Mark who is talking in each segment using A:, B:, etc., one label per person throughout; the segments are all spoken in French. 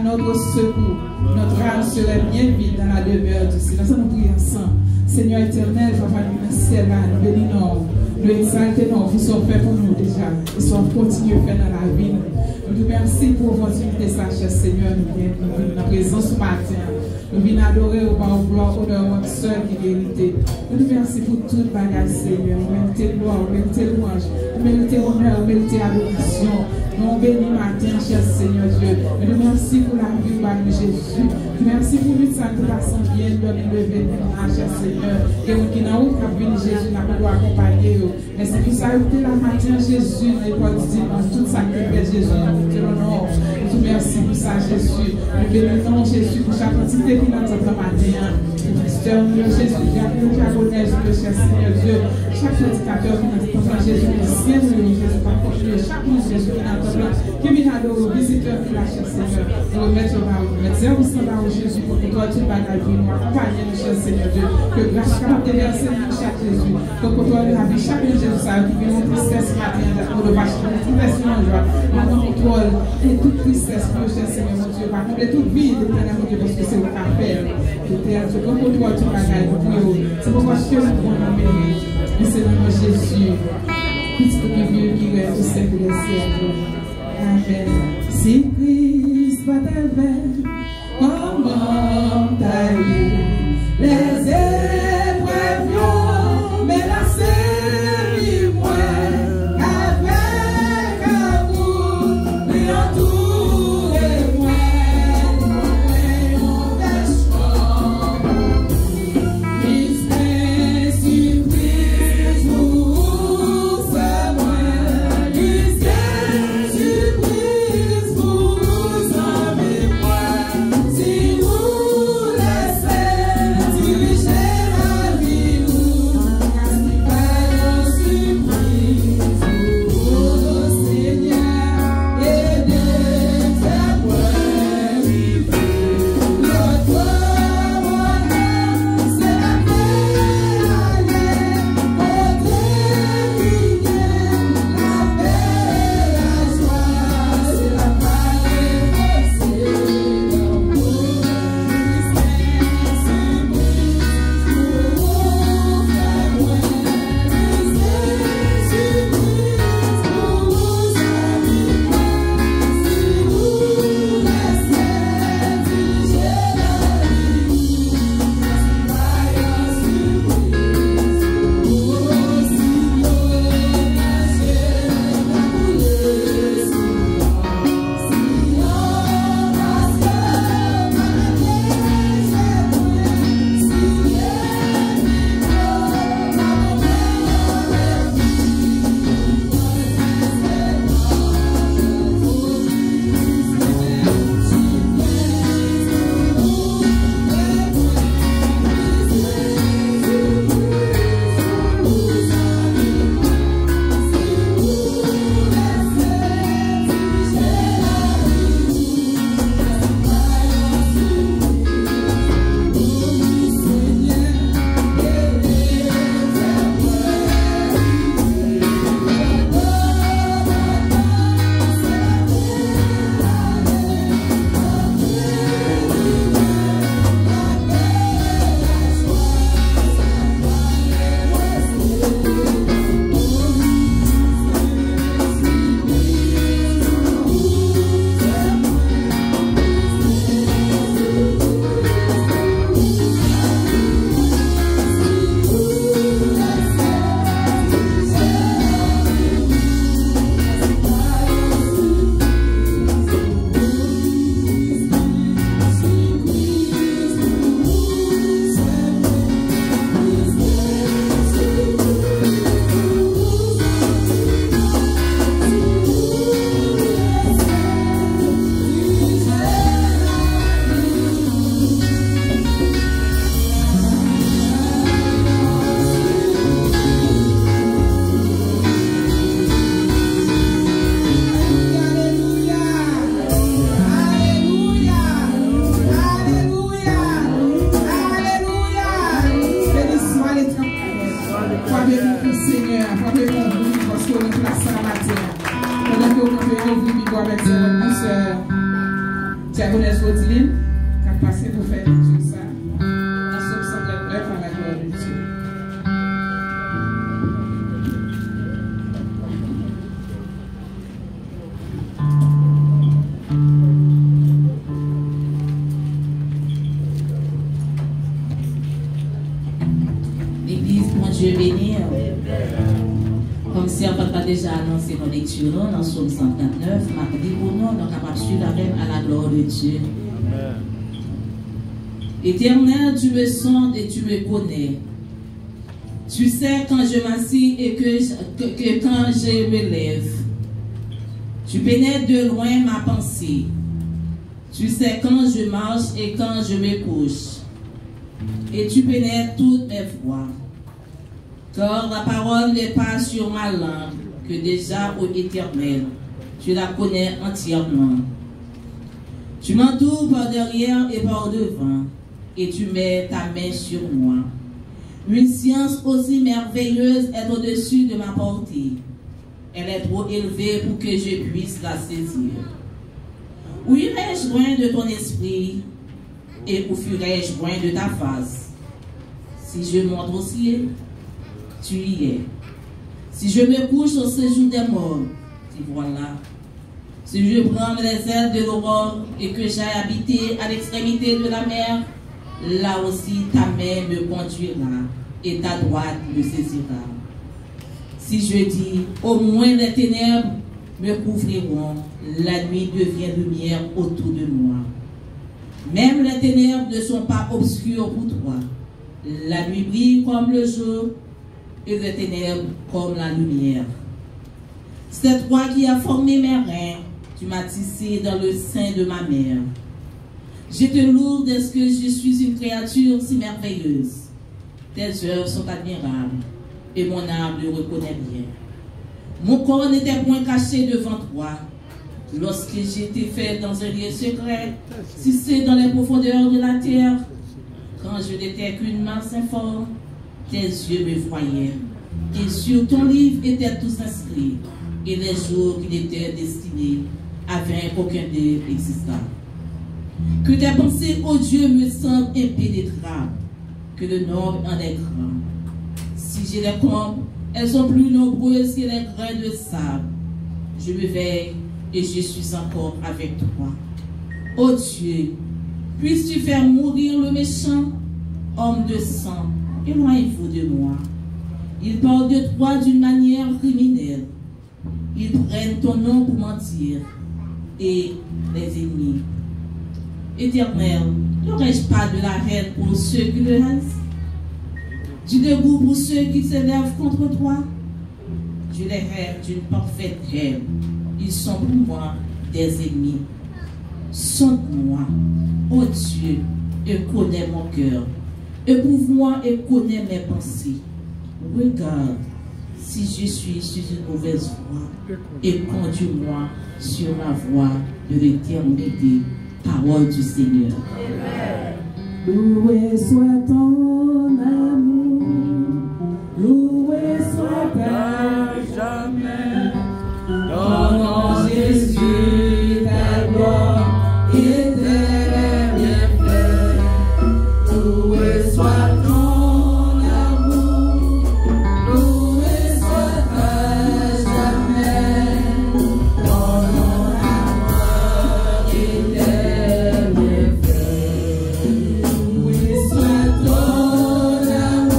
A: notre secours. Notre âme serait bien vide dans la demeure du silence. Nous prions ensemble. Seigneur éternel, Papa du ciel, nous bénissons, nous exaltons, vous sommes faits pour nous déjà. Et sommes continués à faire dans la vie. Nous vous remercions pour l'opportunité, cher Seigneur, nous venons dans la présence ce matin. Nous venons adorer au bas au gloire, honneur, notre soeur qui vérité. Nous vous remercions pour toute bagage, Seigneur. Nous méritons gloire, nous méritons louange, nous méritons honneur, nous méritons adoration. Nous bénis matin, cher Seigneur Dieu. Nous vous remercions pour la vie de Jésus. Nous merci pour lui, ça nous passe bien, nous lever, cher Seigneur. Et nous qui n'avons pas vu Jésus, nous avons accompagner. Mais c'est pour ça que la matin, Jésus, nous avons dit, tout ça que fait Jésus, nous te l'honneur. Nous vous remercions pour ça, Jésus. Nous bénissons Jésus pour chaque quantité qui nous entend matin. Jésus, diagonais, cher Seigneur Dieu. Chaque prédicateur qui nous entend, Jésus, Jésus, par contre, chaque Jésus qui nous entend, qui vient adorer, visiteur qui l'a, cher Seigneur. Nous remettons au bas, nous mettons au standard Jésus pour que toi, tu bagarres, nous accompagner, cher Seigneur Dieu. Que grâce capable de verser chaque Jésus. Que pour toi, la vie, chaque Jésus, ça qui vient notre tristesse ce matin, pour le vache, nous tristesse en joie. Nous contrôle et toute tristesse, mon cher Seigneur, mon Dieu, par contre, toute vie, l'éternel, mon Dieu, parce que c'est le appel. C'est pour toi, tu bagarres, c'est pourquoi je te le prends en mérite. Et c'est le nom de Jésus. Christ qui vit, qui reste au siècle des siècles. Amen. Si Christ va t'élever, comment tailler les épreuves, mais la série, moi, avec amour, mais entourez-moi, mon destin. Mystère, surprise, vous, c'est moi. Mystère, surprise, vous, avec moi. Si vous laissez diriger la vie, pas de surprise, oh Seigneur, aidez ta voix vivre. Notre bonheur, c'est la paix, la joie, c'est la paix, c'est l'amour. Diagonesse Rodiline, qui a passé pour faire tout ça. Ensemble, semble être à la gloire de Dieu.
B: L'église, mon Dieu béni. Comme si on a déjà annoncé nos lectures dans le psaume 139, m'a dit pour nous, nous sommes capables de suivre à la gloire de Dieu. Éternel, tu me sondes et tu me connais. Tu sais quand je m'assis et que quand je me lève. Tu pénètres de loin ma pensée. Tu sais quand je marche et quand je me couche. Et tu pénètres toutes mes voies. Car la parole n'est pas sur ma langue, que déjà, ô Éternel, tu la connais entièrement. Tu m'entoures par derrière et par devant, et tu mets ta main sur moi. Une science aussi merveilleuse est au-dessus de ma portée. Elle est trop élevée pour que je puisse la saisir. Où irai-je loin de ton esprit, et où fuirai-je loin de ta face? Si je monte au ciel, tu y es. Si je me couche au séjour des morts, tu voilà. Si je prends les ailes de l'aurore et que j'aille habiter à l'extrémité de la mer, là aussi ta main me conduira et ta droite me saisira. Si je dis, au moins les ténèbres me couvriront, la nuit devient lumière autour de moi. Même les ténèbres ne sont pas obscures pour toi. La nuit brille comme le jour et les ténèbres comme la lumière. C'est toi qui as formé mes reins, tu m'as tissé dans le sein de ma mère. Je te loue parce que je suis une créature si merveilleuse. Tes œuvres sont admirables et mon âme le reconnaît bien. Mon corps n'était point caché devant toi lorsque j'étais fait dans un lieu secret, si c'est dans les profondeurs de la terre. Quand je n'étais qu'une masse informe, tes yeux me voyaient, et sur ton livre étaient tous inscrits, et les jours qui étaient destinés afin qu'aucun d'eux existât. Que tes pensées, ô Dieu, me semblent impénétrables, que le nombre en est grand. Si je les compte, elles sont plus nombreuses que les grains de sable. Je me veille et je suis encore avec toi. Ô Dieu, puisses-tu faire mourir le méchant, homme de sang, éloigne-vous de moi. Ils parlent de toi d'une manière criminelle. Ils prennent ton nom pour mentir. Et les ennemis. Éternel, n'aurais-je pas de la haine pour ceux qui le haïssent? Du dégoût pour ceux qui s'élèvent contre toi? Je les hais d'une parfaite haine. Ils sont pour moi des ennemis. Sonde-moi, ô Dieu, et connais mon cœur. Éprouve-moi et connais mes pensées. Regarde si je suis sur une mauvaise voie et conduis-moi sur la voie de l'éternité. Parole du Seigneur.
A: Loué soit ton amour, loué soit ta jamais. Ton nom Jésus, ta gloire et tes bienfaits. Loué soit ton amour, loué soit ta jamais. Ton nom amour et tes bienfaits. Loué soit ton amour.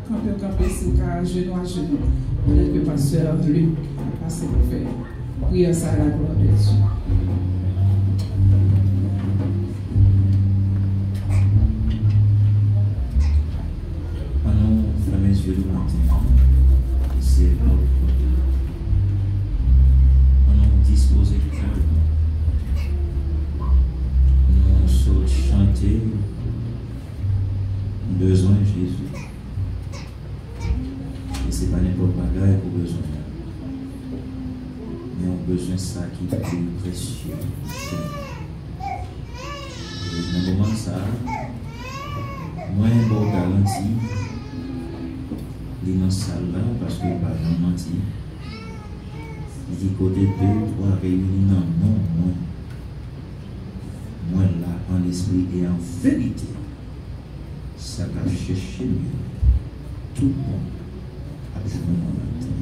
A: camper sur le genou à genou. Peut-être que pasteur Luc a passé pour faire. Prière ça à la gloire de Dieu.
C: Allons fermer les yeux du matin. C'est allons disposer du cœur. Nous sautons chanter. Besoin de Jésus. Et ce n'est pas n'importe quoi pour besoin. Mais on a besoin de ça qui est plus précieux. Et dans le moment ça, moi, je vais garantir les dans la salle là, parce que je ne vais pas mentir. Il dit côté 2, 3 réunis, non, moi là, en esprit et en vérité, ça va chercher mieux. Tout le monde a besoin de mon matin.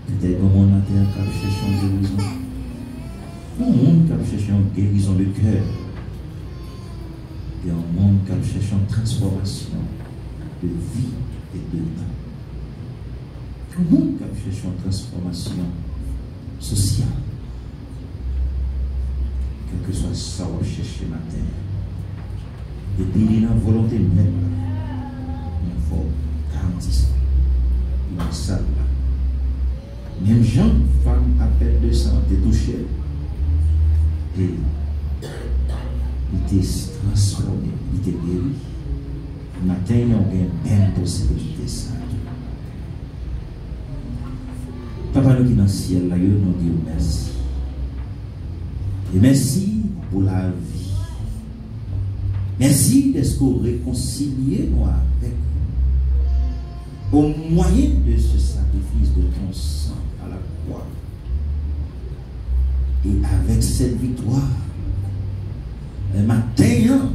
C: Peut-être que mon matin a cherché une guérison. Un monde qui a cherché une guérison de cœur. Et un monde qui a cherché une transformation de vie et de temps. Un monde qui a cherché une transformation sociale. Quel que soit ça, on cherche matin. Et puis il a une volonté même. Il faut garantir ça. Dans la salle là. Même gens, femmes appellent de sang, t'es touché. Et il t'est transformé, il t'est guéri. Matin, il y a une même possibilité ça. Papa nous qui est dans le ciel là, nous disons merci. Et merci pour la vie. Merci d'être réconcilié nous avec vous. Au moyen de ce sacrifice de ton sang à la croix. Et avec cette victoire, le matin,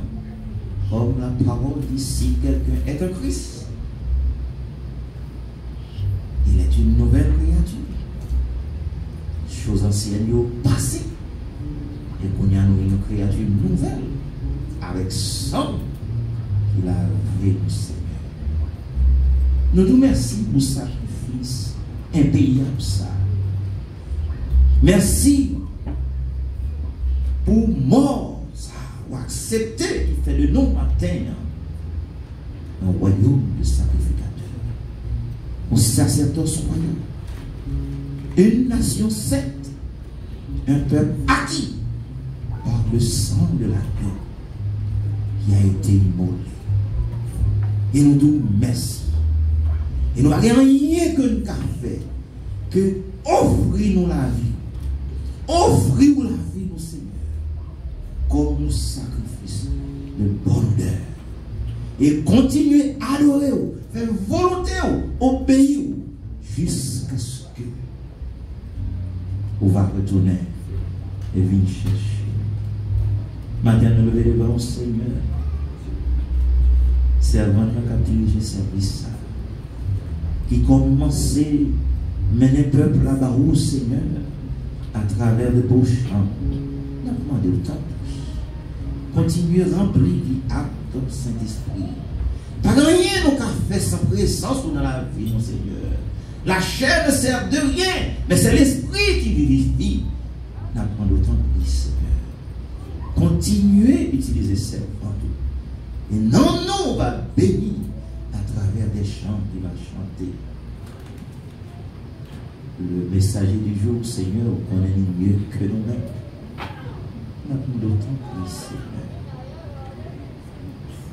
C: comme la parole dit, si quelqu'un est un Christ, il est une nouvelle créature. Choses anciennes sont passées. Et qu'on a une créature nouvelle. Avec sang qu'il a vécu, Seigneur. Nous nous remercions pour ce sacrifice impayable ça. Merci pour mort ça, ou accepter qui fait de nous matin un royaume de sacrificateurs. Un sacerdoce royal. Une nation sainte. Un peuple acquis par le sang de l'agneau qui a été immolé. Et nous disons merci. Et nous n'avons rien que nous avons fait que offrir-nous la vie. Offrir-nous la vie, nous Seigneur, comme un sacrifice de bonne odeur. Et continuer à adorer, faire volonté, obéir, jusqu'à ce que on va retourner et venir chercher. Maintenant, nous levons les bras au Seigneur. Servant qui a dirigé service qui commençait à mener le peuple là-bas au Seigneur à travers de beaux chants. Nous avons demandé le temps. Continuez à remplir l'acte du Saint-Esprit. Pas rien nous avons fait sans présence dans la vie, mon Seigneur. La chair ne sert de rien, mais c'est l'Esprit qui vivifie. Nous avons demandé le temps, Seigneur. Continuez à utiliser cette parole. Et non, on va bénir à travers des chants qu'il va chanter. Le messager du jour, Seigneur, connaît mieux que nous-mêmes. Nous avons d'autant plus, Seigneur.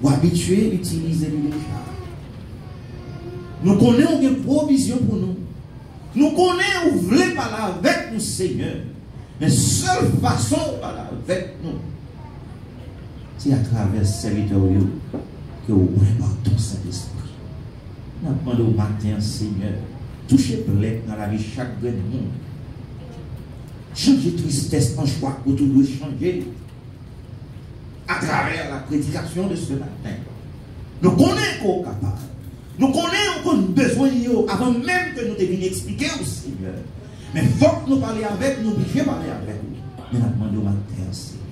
C: Ou habitués à utiliser les déjà. Nous connaissons une provision pour nous. Nous connaissons où vous voulez parler avec nous, Seigneur. Mais seule façon de parler avec nous, c'est à travers ce serviteur que vous remettez ton Saint-Esprit. Nous demandons au matin, Seigneur, toucher plaie dans la vie chaque grain de monde. Changer tristesse en joie que tout doit changer. À travers la prédication de ce matin. Nous connaissons qu'on est capable. Nous connaissons qu'on a besoin avant même que nous devions expliquer au Seigneur. Mais il faut que nous parlions avec nous, obligés de parler avec nous. Mais nous demandons au matin, Seigneur.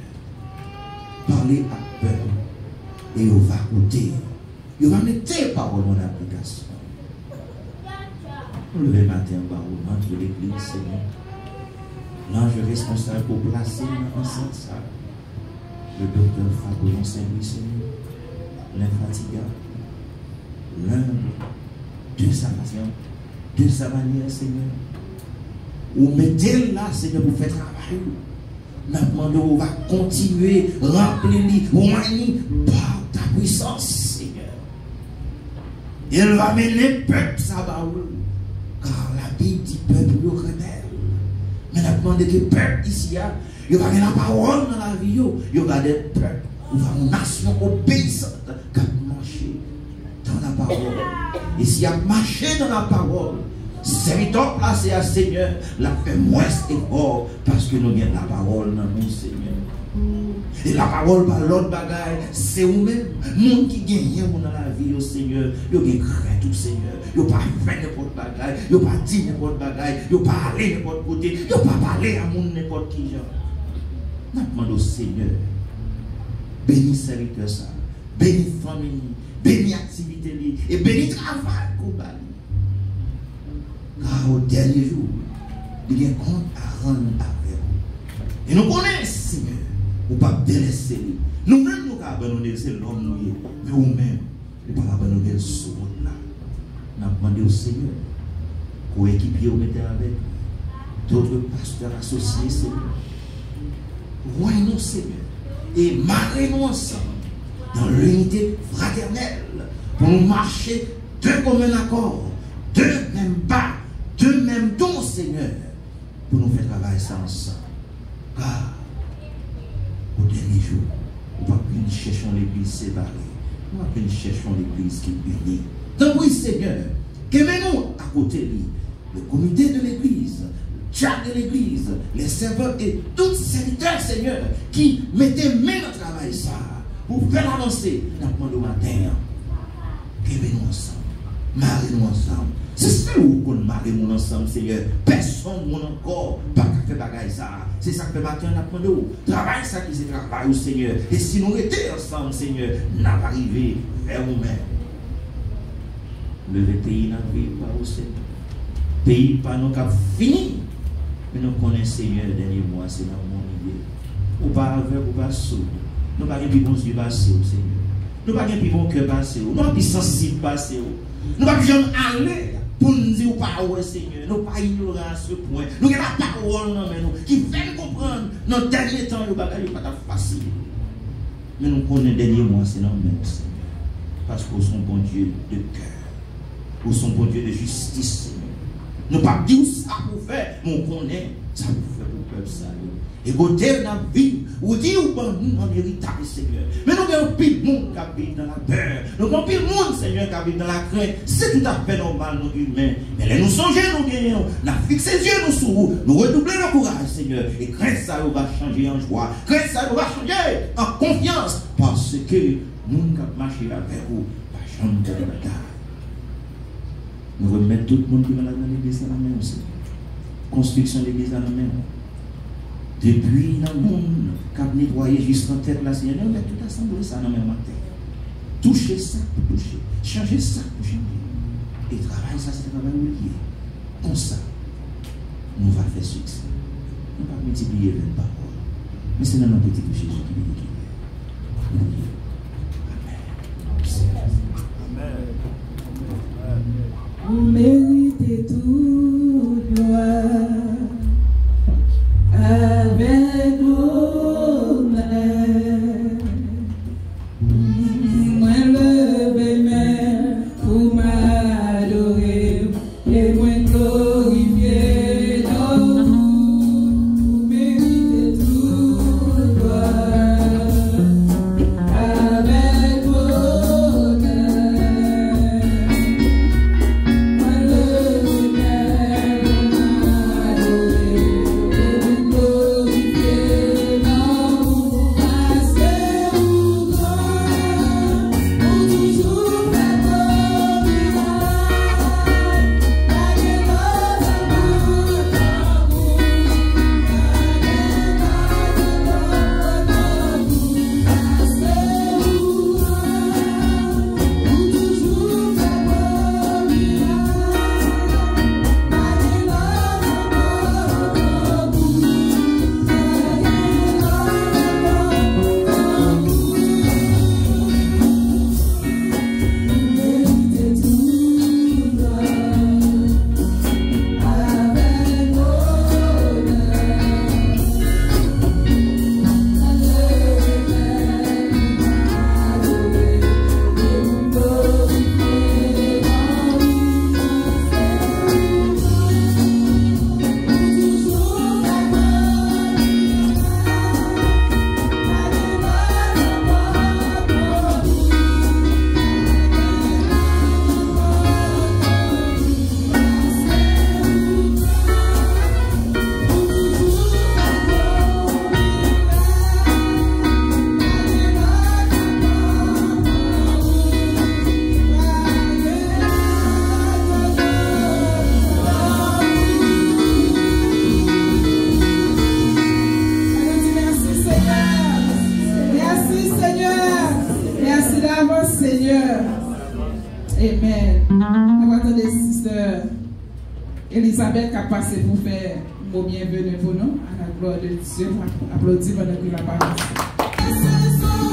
C: Parler à peur et on va écouter il va mettre tes paroles en application. Le matin, l'ange de l'église, Seigneur. L'ange responsable pour placer enceinte ça. Le docteur Fabien Saint-Louis, Seigneur. L'infatigable. L'un de sa façon, de sa manière, Seigneur. Ou mettez là, Seigneur, pour faire travail. Maintenant, on va continuer à remplir par ta puissance, Seigneur. Il va mener le peuple, ça va. Car la Bible dit peuple le rebelle. Mais la demande que le peuple ici, il va avoir la parole dans la vie, il va des peuples, il va une nation obéissante qui va marcher dans la parole. Et s'il a marché dans la parole, serviteur placé à Seigneur, la fait moins effort parce que nous avons la parole dans nous, Seigneur. Et la parole par l'autre bagaille, c'est vous-même, monde qui gagne dans la vie au Seigneur, vous avez crainte au Seigneur, vous pas fait n'importe bagaille, vous pas dit n'importe bagaille, vous pas aller n'importe côté, vous pas parler à monde n'importe qui genre. Nous demandons au Seigneur, bénis serviteur ça, bénis famille, bénis activité et bénis travail qu'on va. Car au dernier jour, il y a un compte à rendre avec vous. Et nous connaissons, Seigneur, vous ne pouvez pas délaisser. Nous-mêmes, nous pouvons abandonner l'homme mouillé. Mais vous-même, vous ne pouvez pas abandonner ce monde-là. Nous avons demandé au Seigneur qu'au équipier vous mettez avec d'autres pasteurs associés, Seigneur. Voyons-nous, Seigneur, et marrez-nous ensemble dans l'unité fraternelle pour nous marcher de commun accord, de même bas, de même don, Seigneur, pour nous faire travailler ça ensemble. Car au dernier jour, nous ne pouvons plus chercher l'église séparée. Nous ne pouvons plus chercher l'église qui est unie. Donc oui, Seigneur, qu'aimez-nous à côté de lui, le comité de l'église, le chat de l'église, les serveurs et tous les serviteurs, Seigneur, qui mettaient main dans le travail ça, pour faire avancer dans le monde matin. Qu'aimez-nous ensemble, marrez-nous ensemble. C'est ça qu'on marie mon ensemble, Seigneur. Personne mon encore pas fait bagaille ça. C'est ça que le matin on a demandé. Travail ça qui c'est travail au Seigneur. Et si nous étions ensemble, Seigneur, nous n'avons pas arrivé vers nous-mêmes. Le pays n'a pas au Seigneur. Pays pas nous cap fini. Mais nous connaissons Seigneur dernier mois, c'est dans mon idée. Ou pas aveugle, ou pas sourd. Nous pas plus bon Dieu passer au Seigneur. Nous pas plus bon cœur passer. Nous pas plus sensible passer. Nous pas plus jamais aller. Pour nous dire pas ouais Seigneur, nous pas ignorer à ce point. Nous avons la parole dans nous qui fait comprendre dans le dernier temps, le bagage n'est pas facile. Mais nous connaissons les derniers mois, c'est normal, Seigneur. Parce que nous sommes bon Dieu de cœur. Nous sommes bon Dieu de justice, Seigneur. Nous ne pas dire ça pour faire, mais on connaît ça pour faire pour le peuple salut. Et côté de la vie, ou dit ou bon nous en héritage, Seigneur. Mais nous avons pile de monde qui vit dans la peur. Nous avons pile de monde, Seigneur, qui vit dans la crainte. C'est tout à fait normal, nous humains. Mais là, nous songeons, nous gagnons. Nous fixons les yeux nous sur vous. Nous redoublons le courage, Seigneur. Et crainte ça va changer en joie. Crainte ça va changer en confiance. Parce que nous qui marchons avec vous, pas changer de bataille. Nous remettons tout le monde qui est malade dans l'église à la main aussi. Construction de l'église à la main. Depuis le monde qui a nettoyé jusqu'en tête la Seigneur, on a tout assemblé ça dans le même matin. Toucher ça pour toucher. Changer ça pour changer. Et travailler ça, c'est un travail lié. Comme ça, nous allons faire succès. Nous ne pouvons pas multiplier 20 paroles. Mais c'est dans notre petit Jésus qui est lié. Amen.
A: Vous méritez toute gloire avec nos mains. Moi lever main pour m'adorer et moi glorifier dans vous. Vous méritez toute gloire l'avance, Seigneur. Amen. On va attendre Sister Elisabeth qui a passé pour faire un mot bienvenu pour nous. À la gloire de Dieu. Applaudissez pendant que la parole.
D: Toi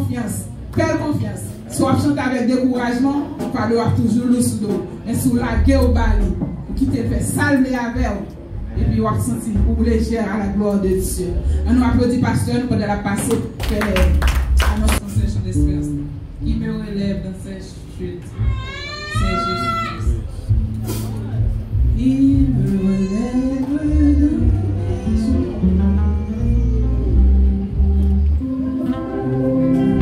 A: confiance. Belle confiance. Soit chanter avec découragement, il va avoir toujours le sous l'eau. Mais sous la guerre au bali, qui te fait salver avec vous. Et puis, vous senti pour légère à la gloire de Dieu. On nous applaudit, pasteur, nous podemos la passer à notre concession d'espérance. Qui me relève dans cette chute. C'est Jésus-Christ. Il me relève dans cette chute.
D: Come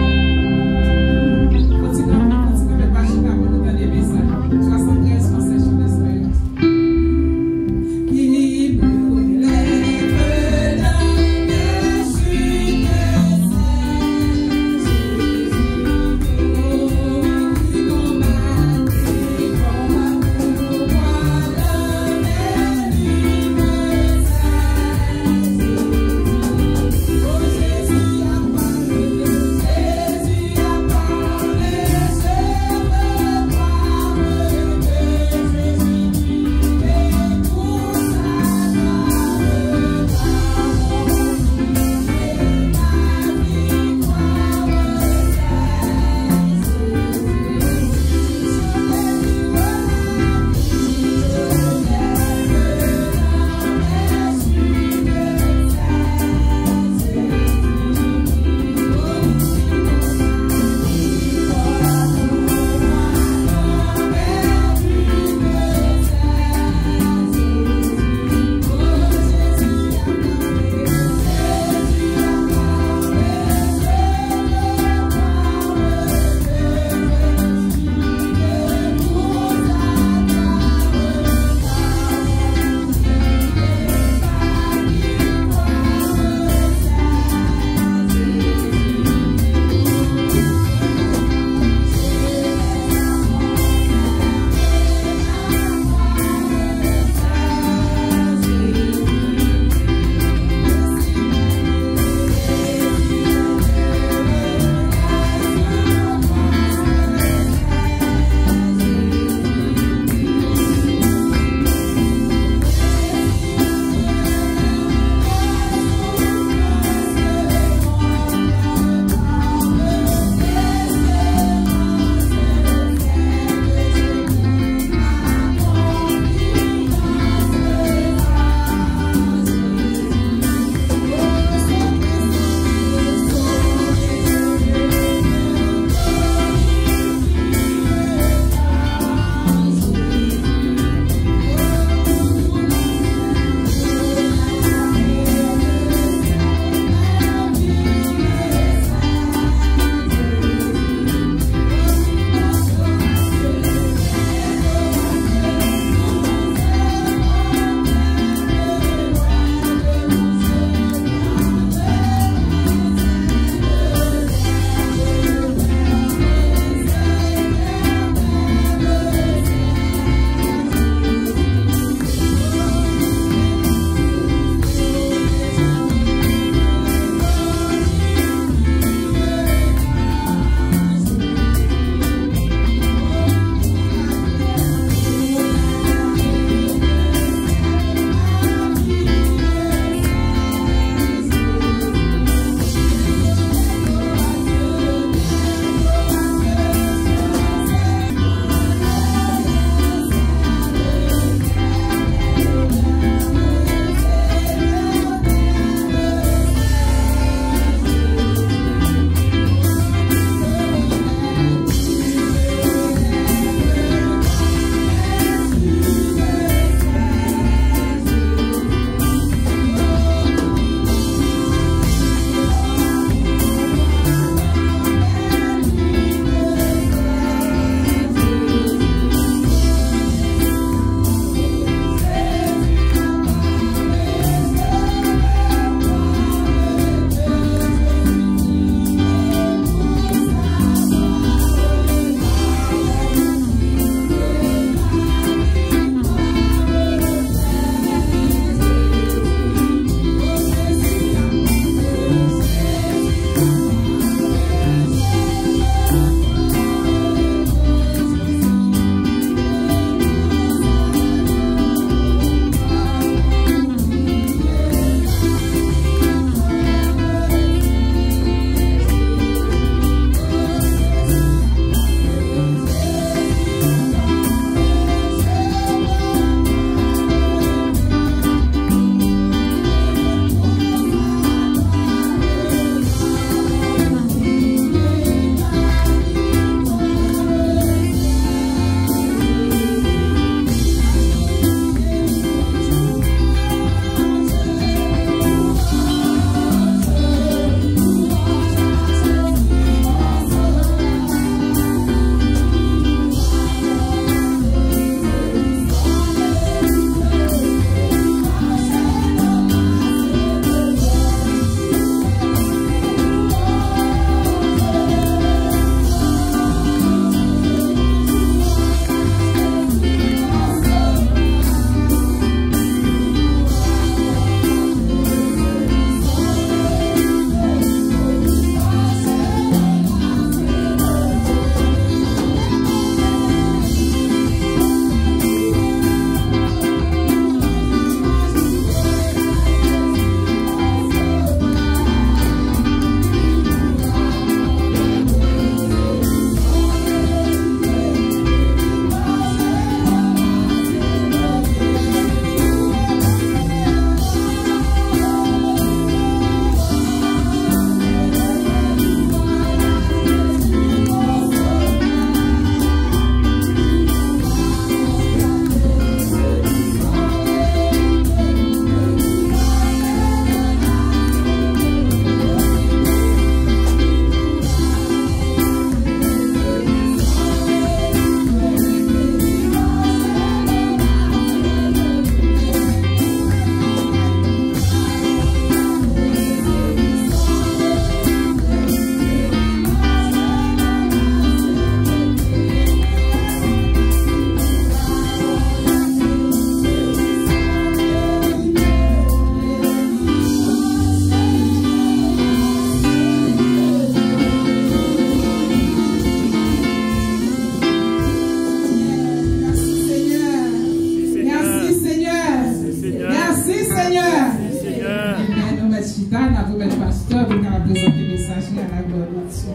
A: partager à la gloire de Dieu.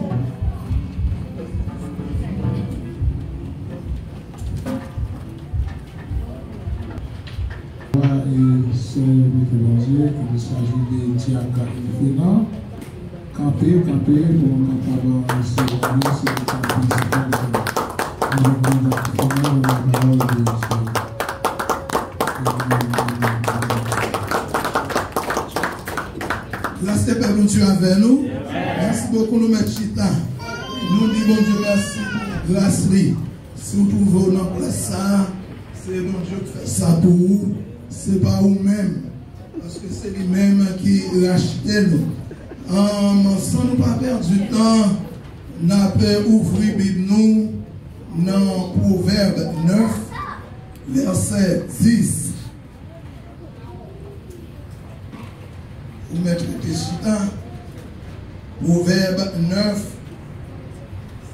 D: Et c'est Michel-Ange, que nous s'agit de Tiaga Infina, camper pour capable se rendre sur le camp principal de la parole de Dieu.
E: Grâce à Père, Dieu avec nous. Merci beaucoup, nous mettons chita. Nous disons, bon Dieu, merci pour grâce. Si vous trouvez dans place ça, c'est bon Dieu qui fait ça pour vous. C'est pas vous-même. Parce que c'est lui-même qui rachète nous. Sans nous pas perdre du temps, nous avons ouvert Bible nous dans Proverbe 9, verset 10. Vous mettez des chita. Proverbe 9,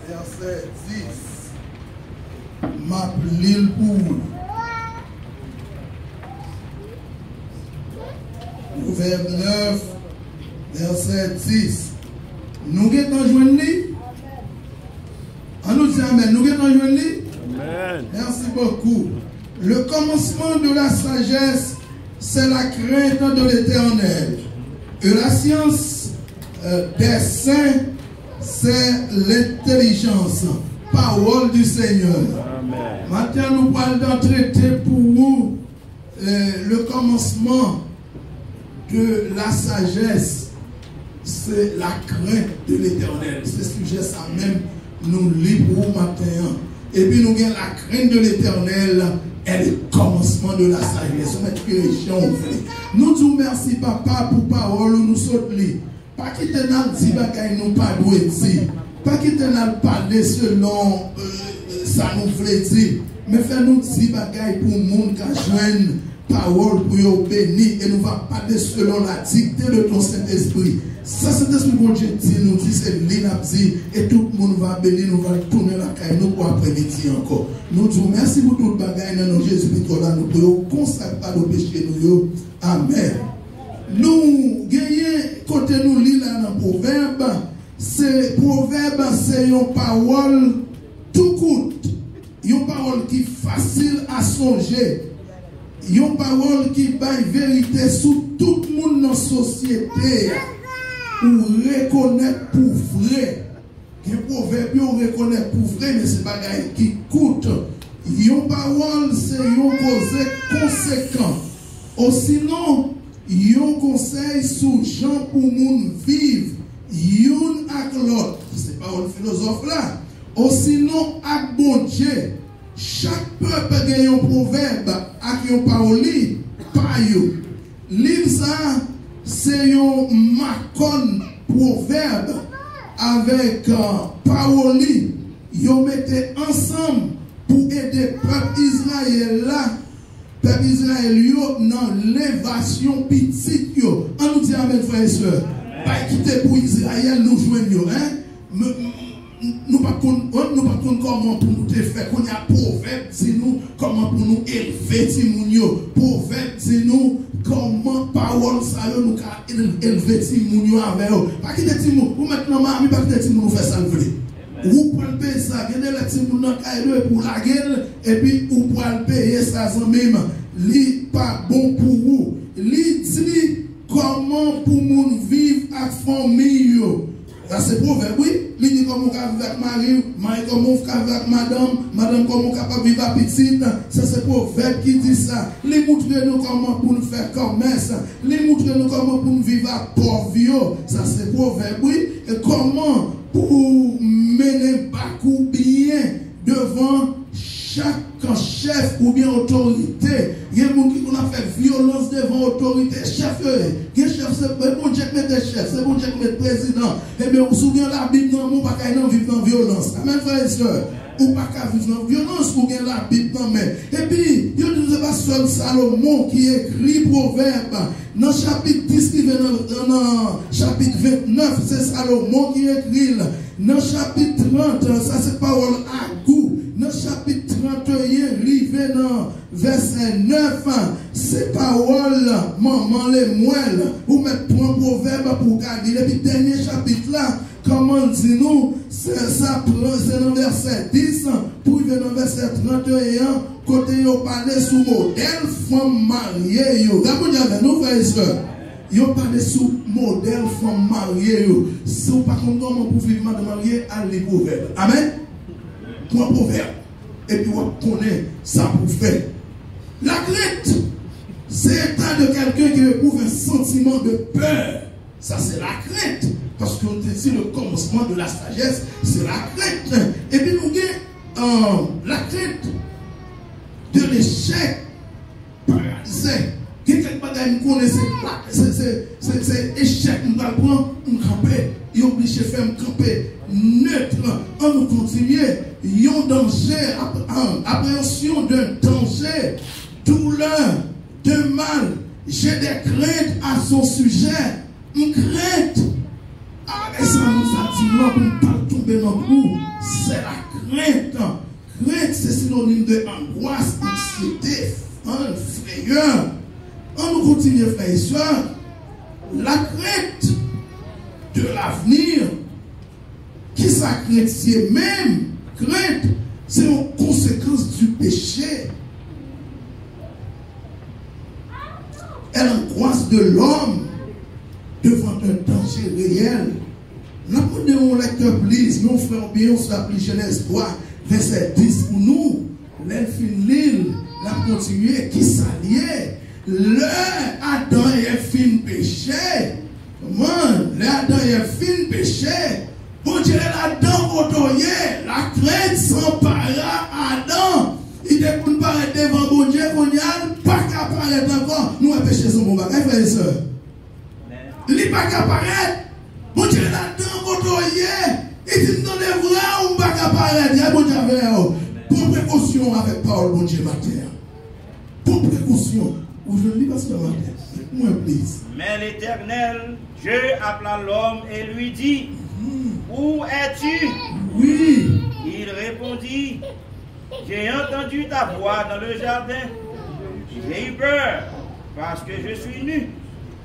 E: verset 10. M'appelez pour vous. Proverbe 9, verset 10. Nous avons joué lui. On nous dit Amen. Nous avons joué lui. Amen. Merci beaucoup. Le commencement de la sagesse, c'est la crainte de l'Éternel. Et la science des saints, c'est l'intelligence. Parole du Seigneur. Amen. Maintenant, nous allons traiter pour vous le commencement de la sagesse, c'est la crainte de l'Éternel. C'est ce sujet ça même nous libre au matin. Et puis nous avons la crainte de l'Éternel et le commencement de la sagesse. Nous disons merci papa pour parole nous saute li. Pas quitter dans dit bagay nous pas doué dire. Pas quitter dans parler selon ça nous voulait dire. Mais faire nous dire bagay pour monde qui joindre parole pour nous bénir et nous va parler selon la dictée de ton Saint-Esprit. Ça, Saint-Esprit, bon Dieu dit, nous dit, c'est l'inapti et tout le monde va bénir, nous va tourner la caille, nous pour après-midi encore. Nous disons merci pour tout le bagage dans nos Jésus-Christ, là, nous pouvons consacrer à nos péchés, nous. Amen. Nous, gagnons, côté nous, lit là dans le proverbe, c'est une parole tout courte, une parole qui est facile à songer. Une parole qui baille vérité sur tout le monde dans la société pour reconnaître pour vrai. Un proverbe, on reconnaît pour vrai, mais c'est pas qui coûte. Une parole, c'est une cause conséquent. Ou sinon, un conseil sur gens pour moun vivre, une avec l'autre. C'est pas un philosophe là. Ou sinon, avec bon Dieu. Chaque peuple a un proverbe avec une parole, pas yo. Livre ça, c'est un macon proverbe avec parole. Yo mettez ensemble pour aider le peuple Israël là. Peuple Israël yo dans l'évasion petite yo. On nous dit amen frères et sœurs. Pas quitter pour Israël nous joignons hein. Nous ne savons pas comment pour nous faire. Qu'on y a proverbe, c'est nous comment pour nous élever Timounio. Proverbe, c'est nous comment parole ça nous élever Timounio avec eux. Pas quitter Timounio. Vous maintenant, pas quitter Timounio faire ça le vrai. Vous pouvez payer ça. Vous avez les Timounio pour la gueule et puis vous pouvez payer ça sans même. Li pas bon pour vous. Li dit comment pour nous vivre avec famille. Ça c'est proverbe, oui. Il dit comment on peut vivre avec Marie, Marie comment on peut vivre avec madame, madame comment on peut vivre avec petite. Ça c'est proverbe qui dit ça. Il montre nous comment pour nous faire commerce. Il montre nous comment pour nous vivre avec pauvre. Ça c'est proverbe, oui. Et comment pour mener Bakou bien devant chaque chef ou bien autorité. Il y a des gens qui ont fait violence devant l'autorité. Chef, c'est bon Dieu qui met des chefs, c'est bon Dieu qui met des présidents. Eh bien, vous vous souvenez de la Bible, non, on ne peut pas vivre dans la violence. Amen, frères et sœurs. Ou pas vivre dans la violence, vous avez la Bible dans la main. Et puis, il ne nous pas seul Salomon qui écrit proverbe. Dans le chapitre 10 qui vient dans le chapitre 29, c'est Salomon qui écrit. Dans le chapitre 30, ça c'est parole à goût. Dans le chapitre 31, arrivé dans verset 9, ces paroles, maman les moelles, ou mettre point proverbe pour garder. Et puis, dernier chapitre là, comment dit-nous, c'est dans verset 10, pour venir dans verset 31, côté on parlait sous modèle femme mariée. Regardez, nous frères et sœurs, on parlait sous modèle femme mariée. Si vous ne pouvez pas comment pour vivre de mariée, allez proverbe. Amen. Point proverbe. Et puis on connaît ça pour faire. La crainte, c'est l'état de quelqu'un qui éprouve un sentiment de peur. Ça, c'est la crainte. Parce qu'on dit le commencement de la sagesse, c'est la crainte. Et puis nous avons la crainte de l'échec paralysé. Quelqu'un qui connaît c'est échec, nous allons prendre un campé. Il est obligé de faire un campé neutre. On nous continue. Il y a un danger, appréhension d'un danger, douleur, de mal. J'ai des craintes à son sujet. Une crainte. Et ça nous a dit non, pour ne pas tomber dans le trou. C'est la crainte. Crainte, c'est synonyme de angoisse, anxiété, frayeur. On nous continue, frères et sœurs. La crainte de l'avenir, qui sa crainte, c'est même crainte, c'est une conséquence du péché. Elle angoisse de l'homme devant un danger réel. Nous prenons un lecteur, please, mon frère bien, on s'appelle Genèse 3, verset 10 pour nous. L'elfine l'île, la continuer, qui s'alliait. Le Adam et fin péché. Man, le Adam et fin péché. Bon Dieu, l'Adam otoye, la crainte s'empara Adam. Il est pour nous paraître devant bon Dieu, qu'on y a pas qu'à paraître encore. Nous avons péché son bon bagage, frères et sœurs. Il n'est pas qu'à paraître. Bon Dieu, l'Adam otoye. Il dit non, les vrais, on pas qu'à paraître. Il y a bon Dieu, pour précaution avec parole, bon Dieu, matin. Pour précaution.
C: Mais l'Éternel, Dieu appela l'homme et lui dit, où es-tu?
E: Oui.
C: Il répondit, j'ai entendu ta voix dans le jardin. J'ai eu peur parce que je suis nu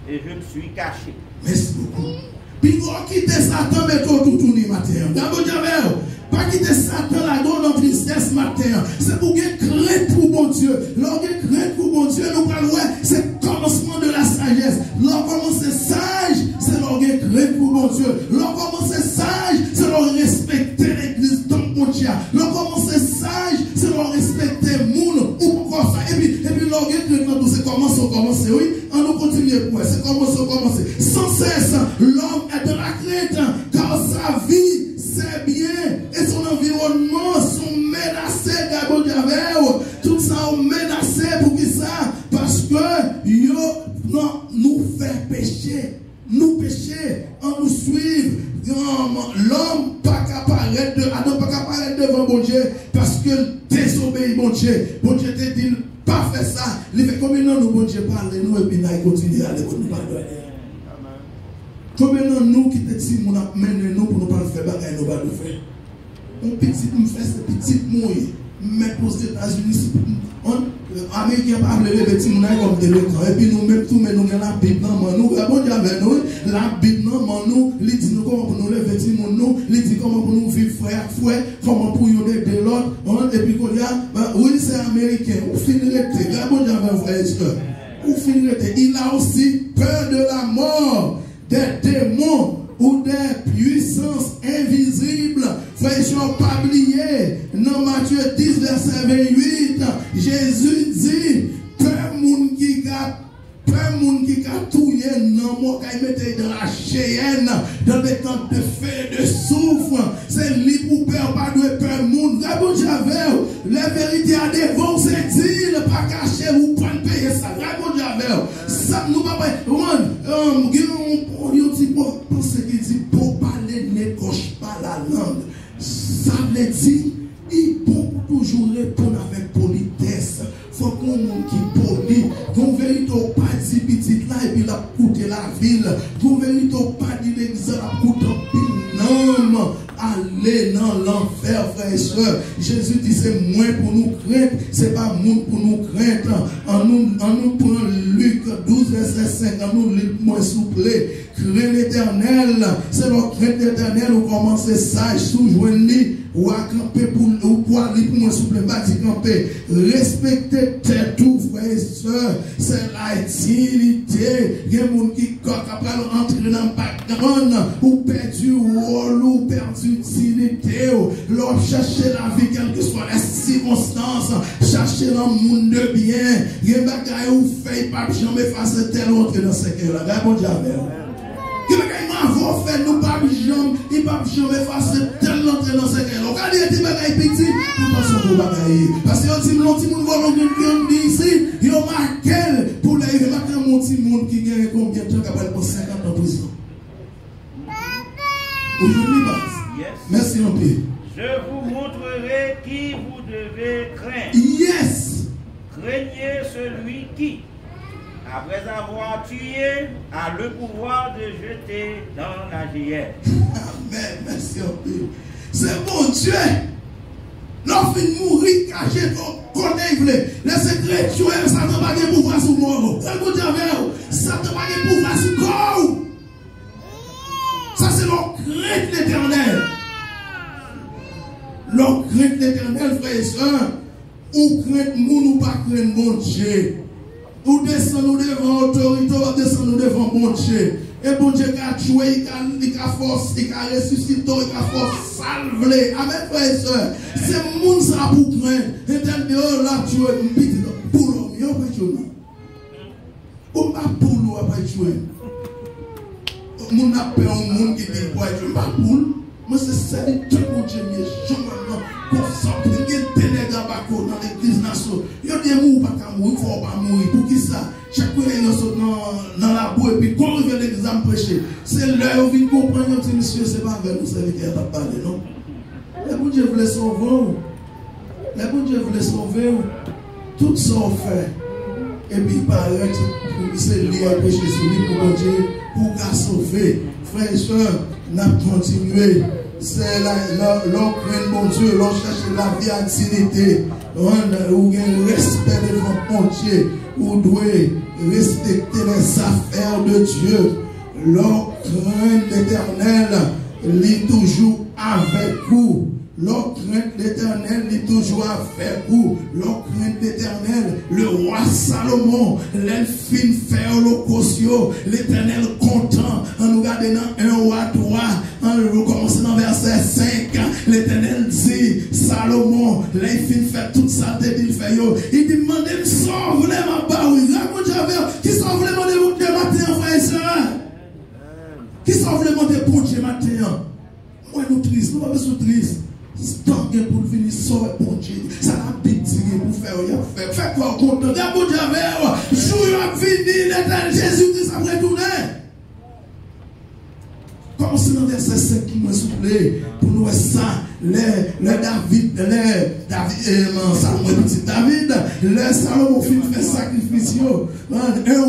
C: et je me suis caché.
E: Merci beaucoup. Puis on quitte Satan, mais tout tourner matin. D'abord, pas quitter Satan là dans notre tristesse matin. C'est pour gagner crainte pour bon Dieu. Lorsque crainte pour bon Dieu, nous parlons, c'est le commencement de la sagesse. Lorsqu'on commence sage, c'est lorsque crainte pour bon Dieu. Lorsqu'on commence sage, c'est lorsque respecter l'église dans mon Dieu. Lorsqu'on commence sage, c'est lorsque respecter le monde ou pourquoi ça. Et puis lorsque crainte, c'est comment ça commence. Oui, on nous continue pour c'est comment ça commence. Sans cesse, l'homme est dans la crainte, car sa vie, c'est bien, et son environnement sont menacés, Gabo Diavel. Tout ça est menacé pour qui ça? Parce que nous fait pécher. Nous pécher, on nous suit. L'homme pas qu'à paraître Adam pas qu'à paraître devant bon Dieu parce que désobéit bon Dieu. Bon Dieu te dit pas faire ça. Il fait combien de nous bon Dieu parle nous et puis nous continuer à aller pour nous pardonner. Combien de nous qui te dit mon amène nous pour nous pas faire bagaille nous pas le faire. On petit nous fait ce petit mouille mais pour les États-Unis Américains parlent les petits nous comme délinquants et puis nous même tout mais nous la Bible dans nous bon Dieu avec nous la Bible dans nous il dit nous comment pour nous les petits nous il dit comment pour nous vivre frère comment pour nous aider l'autre et puis qu'on y a oui c'est américain ou finirez bon Dieu avec frère ou finirez il a aussi peur de la mort des démons ou des puissances invisibles. Frère, je n'ai pas oublié. Dans Matthieu 10, verset 28, Jésus dit, peu moun qui a touillé, non, moi, qui mettait dans la chienne, dans des temps de feu, de souffle, c'est lui pour peur, pas de peur, moun. D'abord, j'avais, la vérité à devant, c'est dit, pas caché, ou pas payer ça. D'abord, j'avais, ça, nous, pas, ce qui dit pour parler ne coche pas la langue. Ça veut dire il faut toujours répondre avec politesse. Il faut qu'on monde qui poli. Qu'on vérité pas dit petit là et puis la coûté la ville. Qu'on vérité pas dit l'exemple coûte un non. aller dans l'enfer, frères et sœurs. Jésus dit c'est moins pour nous craindre, c'est pas monde pour nous craindre. En nous prend Luc 12, verset 5, en nous lit moins souple. Craindre l'éternel, c'est le crainte l'éternel, ou commencer sage, sous-joindre, ou à camper pour aller pour moi souple, pas dit camper. Respecter tes tout, frères et sœurs, c'est la dignité. Il y a des gens qui après entrer dans le background, ou perdu rôle, ou perdu dignité, ou chercher la vie, quelles que soient les circonstances, chercher le monde de bien. Il y a des gens qui fait pas jamais face à tel autre dans ce cas-là. Bon Dieu, il nous pas jamais face tel autre dans ce cas-là. Regardez des bagailles petits, pour son beau bagaille. Parce que si l'on dit mon volontaire ici, il y a marqué pour les remarquer mon petit monde qui gagne combien de temps capable pour 50 ans en prison. Aujourd'hui, merci un peu.
C: Je vous montrerai qui vous devez craindre.
E: Yes.
C: Craignez celui qui, après avoir tué, a le pouvoir de jeter dans la géhenne.
E: Amen. Merci un peu. C'est bon Dieu. L'offre de mourir caché ton côté. Laissez chrétien, ça ne va pas pouvoir sur moi. C'est bon Dieu. Ça ne va pas pouvoir sur corps. Ça c'est l'on crainte l'éternel. L'on crainte l'éternel, frères et sœurs. Ou crainte moun ou pas crainte mon Dieu. Ou descendons devant l'autorité, ou descendons devant bon Dieu. Et bon Dieu qui a tué, il a force, il a ressuscité, il a force salvé. Amen, frères et sœurs. C'est moun ça pour craindre. Et tel que là, tu es petit pour l'homme, il n'y a pas de chose. Ou pas pour l'homme, il n'y a pas de chose. Moun a peur au monde qui dit, ouais, je ne pas pour l'homme. Moi, c'est ça, tout mon Dieu, je pour sortir des ténèbres dans l'église nationale. Il y a des mots pas mourir, il ne faut pas mourir. Pour qui ça? Chaque fois qu'ils sont dans la boue et puis quand ils viennent l'examen prêcher, c'est l'heure où ils comprennent que monsieur, ce n'est pas avec nous, c'est qui a parlé, non? Les bon Dieu voulait sauver. Les bon Dieu voulait sauver. Tout ça on fait. Et puis il paraît que c'est lié à péché sur lui pour bon Dieu, pour sauver. Frères et sœurs, nous avons continué. C'est l'on craint mon Dieu, l'on cherche la vie à dignité, ou un respect devant mon Dieu, ou doit respecter les affaires de Dieu. L'on craint l'éternel, il est toujours avec vous. L'on craint l'éternel, il est toujours avec vous. L'on craint l'éternel, le roi Salomon, l'elfine faire l'ocosio, l'éternel content. On nous regarde dans 1 roi 3, on commence dans verset 5. L'éternel dit, Salomon, l'elfine fait tout ça, il fait yo. Il dit, demandez, sauve les ma baoui. Qui sauve les monde de matin, frère et soeur? Qui sauve les monde de bon Dieu matin? Moi, nous tristes, nous ne sommes pas tristes. Tant que pour venir sauver bon Dieu, ça a pitié pour faire, faites quoi content. D'un bon Dieu, jour à venir, l'éternel Jésus-Christ a retourné. Commencez dans verset 5 qui me souple pour nous ça, David, le Salomon fait sacrifice. 1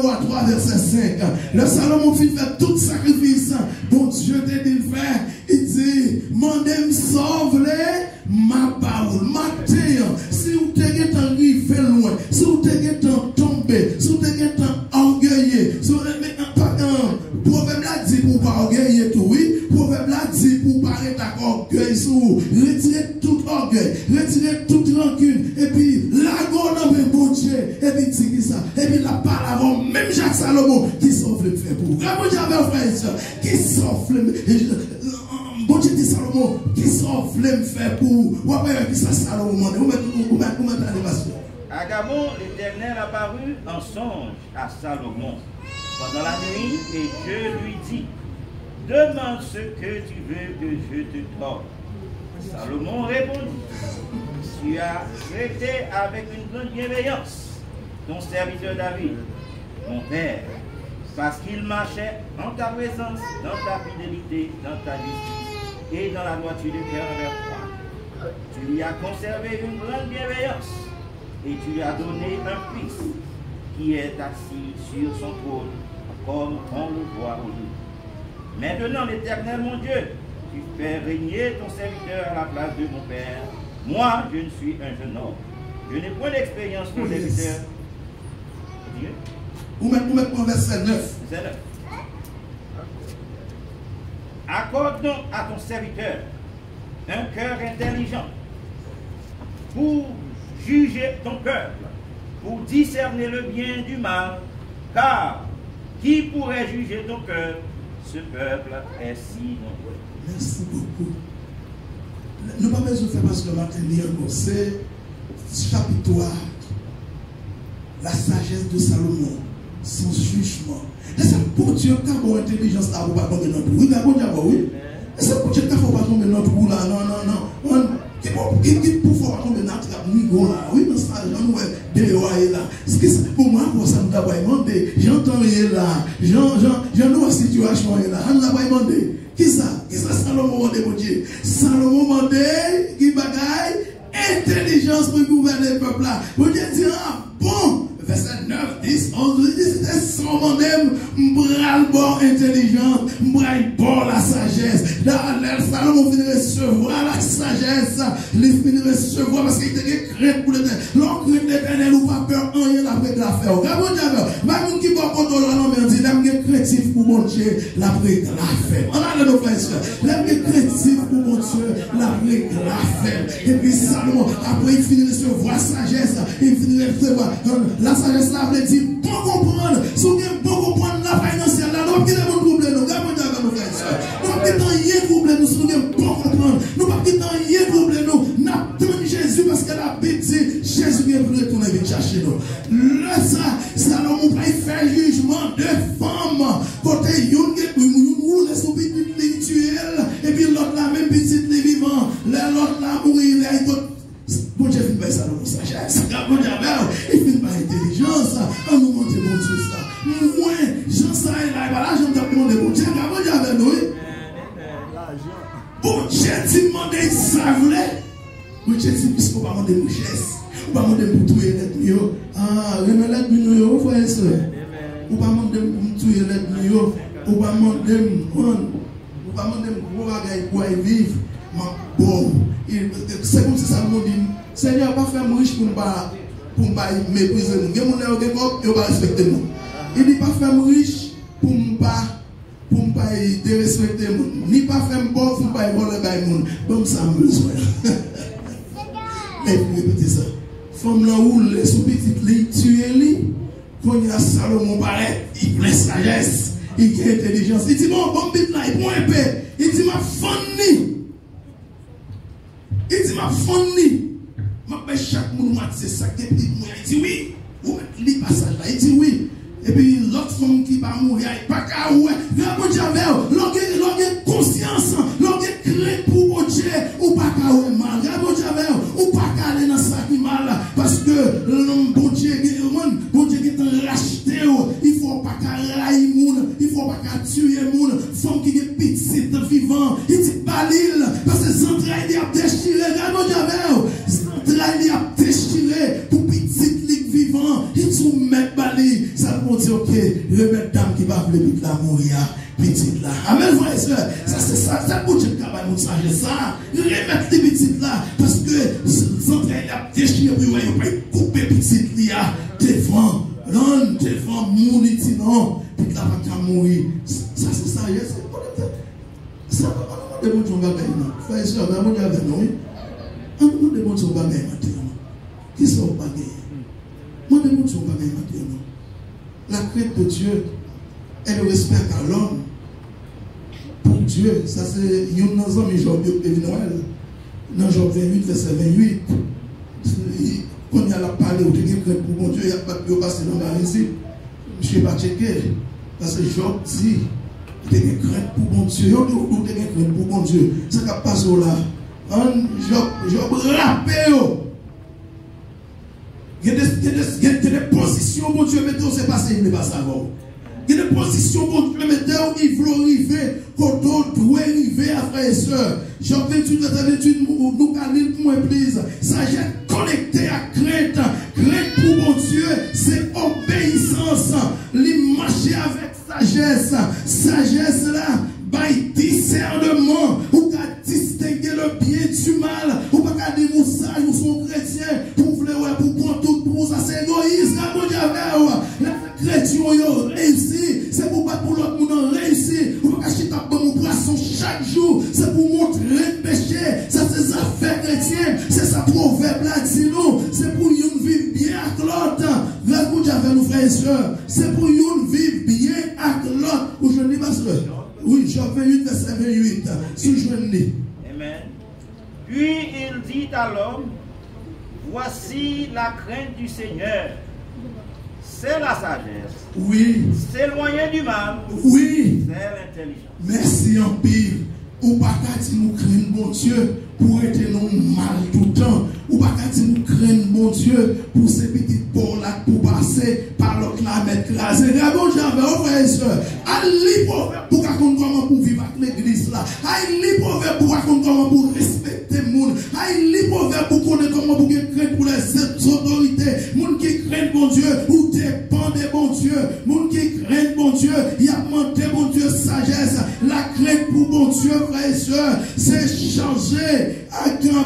E: roi 3 verset 5. Le Salomon fait tout sacrifice. Bon Dieu te dit le faire. Il dit, mandez-moi sauver ma parole. Matin, si vous avez un fait loin, si vous avez tombé, si vous avez orgueillé, si vous avez proverbe l'a dit pour pas orgueiller tout, oui. Proverbe l'a dit pour pas être orgueil sur vous. Retirez tout orgueil, retirez toute rancune, et puis la gomme de bon Dieu, et puis dit ça, et puis la parole avant, même Jacques Salomon, qui sauve le fait pour vous. Vraiment, j'avais frère et soeur, qui sauve le bon Dieu dit Salomon, qui sauve le fait pour vous. Ou après, qui ça Salomon, vous mettez l'animation.
C: À Gabon, l'Éternel apparut en songe à Salomon pendant la nuit, et Dieu lui dit, demande ce que tu veux que je te donne. Salomon répondit, tu as traité avec une grande bienveillance ton serviteur David, mon père, parce qu'il marchait en ta présence, dans ta fidélité, dans ta justice et dans la droiture de cœur envers toi. Tu lui as conservé une grande bienveillance et tu lui as donné un fils qui est assis sur son trône, comme on le voit aujourd'hui. Maintenant, l'Éternel, mon Dieu, tu fais régner ton serviteur à la place de mon père. Moi, je ne suis un jeune homme. Je n'ai point d'expérience pour serviteur.
E: Vous mettez en verset 9.
C: Accorde donc à ton serviteur un cœur intelligent pour juger ton peuple, pour discerner le bien du mal, car qui pourrait juger ton cœur? Ce peuple est si nombreux.
E: Merci beaucoup. Nous ne pouvons pas besoin de faire parce que le matin, c'est chapitre 3, la sagesse de Salomon, son jugement. Est-ce que pour Dieu, quand on a intelligence là, vous ne pouvez pas tomber dans le trou? Oui. Est-ce que pour Dieu, quand on ne peut pas tomber dans le trou là? Non. Qui pour pouvoir tomber dans le trou là? Oui, mais ça, j'en ai des là. Pour moi, pour ça, nous avons demandé. J'entends rien là. J'en ai une situation là. Nous avons demandé. Qui ça? Salomon demandé, mon Dieu. Salomon demandé, qui bagaille, intelligence pour gouverner le peuple là. Mon Dieu dit, ah bon. Verset 9, 10, 11, 10, c'était sans mandem, m'bral bon intelligence, m'bral bon la sagesse. Dans l'air, Salomon finit recevoir la sagesse, il finit recevoir parce qu'il était crainte pour l'éternel. L'on crainte l'éternel ou pas peur, on y est la prête la faire. Regardez, même qui va contrôler la langue, dit, l'aime est créatif pour mon Dieu, la prête la faire. On a nos frères et sœurs, l'aime est créatif pour mon Dieu, la prête la faire. Et puis Salomon, après il finit recevoir sagesse, il finit recevoir la sagesse là veut dire bon comprendre. Si vous avez bon comprendre la financière là, nous ne pouvons pas troubler nous. Regardez nos frères et sœurs. Nous ne pouvons pas troubler nous. Si vous avez bon comprendre, nous ne pouvons pas troubler nous. Nous attendons Jésus parce que la Bible dit Jésus vient pour retourner venir chercher nous. Là ça, Salomon va faire jugement de femmes. Côté une roule sous petite rituel et puis l'autre là même petite les vivants. L'autre là mourir là. Bon Dieu finit par ça dans sagesse. Bon Dieu, il finit par intelligence. On nous montre bon Dieu ça. Moi, Jean ça est là. Voilà, je me demande bon Dieu. Bon Dieu avec nous. Bon Dieu, tu me demandes ça voulait. Bon Dieu, tu ne peux pas demander richesse. Ou pas demander pour tuer les mieux. Ah, remettre les mieux, frère et soeur. Ou pas demander pour tuer les mieux. Ou pas demander pour pour vivre. Bon, c'est comme si ça me dit, Seigneur, pas faire riche pour ne pas mépriser nous. Il y a des gens qui ne pas respecter nous. Il dit pas faire riche pour ne pas respecter nous. Ni pas faire bon pour ne pas voler les gens. Comme ça, me besoin. Mais répétez ça. Femme là où les sous-petites les tuer, quand il y a Salomon paraît, il plein sagesse, il a intelligence. Il dit bon bit là, il prend un peu. Il dit ma famille. Il dit ma famille, ma paix chaque monde m'a dit ça. Il dit oui, vous mettez le passage là. Il dit oui. Et puis l'autre femme qui va mourir, il pas qu'à ouais. Viens Dieu avec l'on conscience, l'on crainte pour mon Dieu, ou pas qu'à ouais mal. Viens Dieu avec ou pas qu'à aller dans ça qui mal. Parce que l'homme bon Dieu qui est racheté, il faut pas qu'à railler moun, il faut pas qu'à tuer moun. Femme qui est petite vivant, il dit balil, parce que les entrailles il a déchiré. Viens Dieu avec les entrailles il a déchiré pour petite ligue vivant, il soumet balil. Ça pour dire ok, remettre dame qui va vouloir la mourir, petite là. Amen, frère et soeur. Ça c'est ça pour dire qu'il va nous changer ça. Remettre les petites là, parce que les entrailles il a déchiré, il va couper petite là, devant. Non, devant mon iti non, puis là va mourir. Ça c'est ça, ça on demande mon bagage non. Frère et sœur, on demande avec nous. On demande son bagage maintenant. Qui sont bagage? On demande son bagage maintenant. La crainte de Dieu et le respect à l'homme pour Dieu, ça c'est une dans un Job Noël. Dans Job 28 verset 28. Quand il y a la parole de Dieu pour mon Dieu, il n'y a pas de passer dans la ici. Je ne sais pas checker. Parce que Job dit, il y a des craintes pour mon Dieu. Il y a des craintes pour mon Dieu. Ça ne passe pas là. Job rappelle. Il y a des positions pour Dieu, mais c'est passé, il ne pas savoir. Il y a des positions pour Dieu, mais il veut arriver, quand d'autres doivent arriver à frères et sœurs. Job 28, verset 28, nous allons pour moi, please. Sagesse connectée à crainte. Crainte pour mon Dieu, c'est obéissance. Il marcher avec sagesse. Sagesse là, by discernement. Ou du mal, ou pas qu'à dire mon sage, ou son chrétien, pour vouloir pour prendre tout pour ça, c'est égoïste, là, bon Dieu, les chrétiens ont réussi, c'est pour battre pour l'autre monde réussi, ou pas qu'à chiter mon poisson chaque jour, c'est pour montrer le péché, ça c'est des affaires chrétiennes, c'est ça proverbe là, dit nous, c'est pour nous vivre bien avec l'autre, grâce à Dieu avec nos frères et sœurs, c'est pour nous vivre bien avec l'autre, aujourd'hui, pasteur. Oui, Jean 28, verset 28, si je le lis.
C: Amen. Puis il dit à l'homme, voici la crainte du Seigneur. C'est la sagesse.
E: Oui.
C: S'éloigner du mal.
E: Oui.
C: C'est l'intelligence.
E: Merci en pile. Ou pas qu'à dire nous craignons bon Dieu pour être non mal tout le temps. Ou pas qu'à dire nous craignons bon Dieu pour ces petites bords là pour passer par l'autre la mettre crasé. Bon j'avais au frère et soeur. Allez pour raconter comment pour vivre avec l'église là. Allez pour raconter comment pour respecter le monde. Allez pour connaître comment pour craindre pour les autorités. Monde qui craignent bon Dieu ou dépend de bon Dieu. Monde qui craignent bon Dieu, il a demandé bon Dieu sagesse. La crainte pour bon Dieu, frère et soeur, c'est changer avec un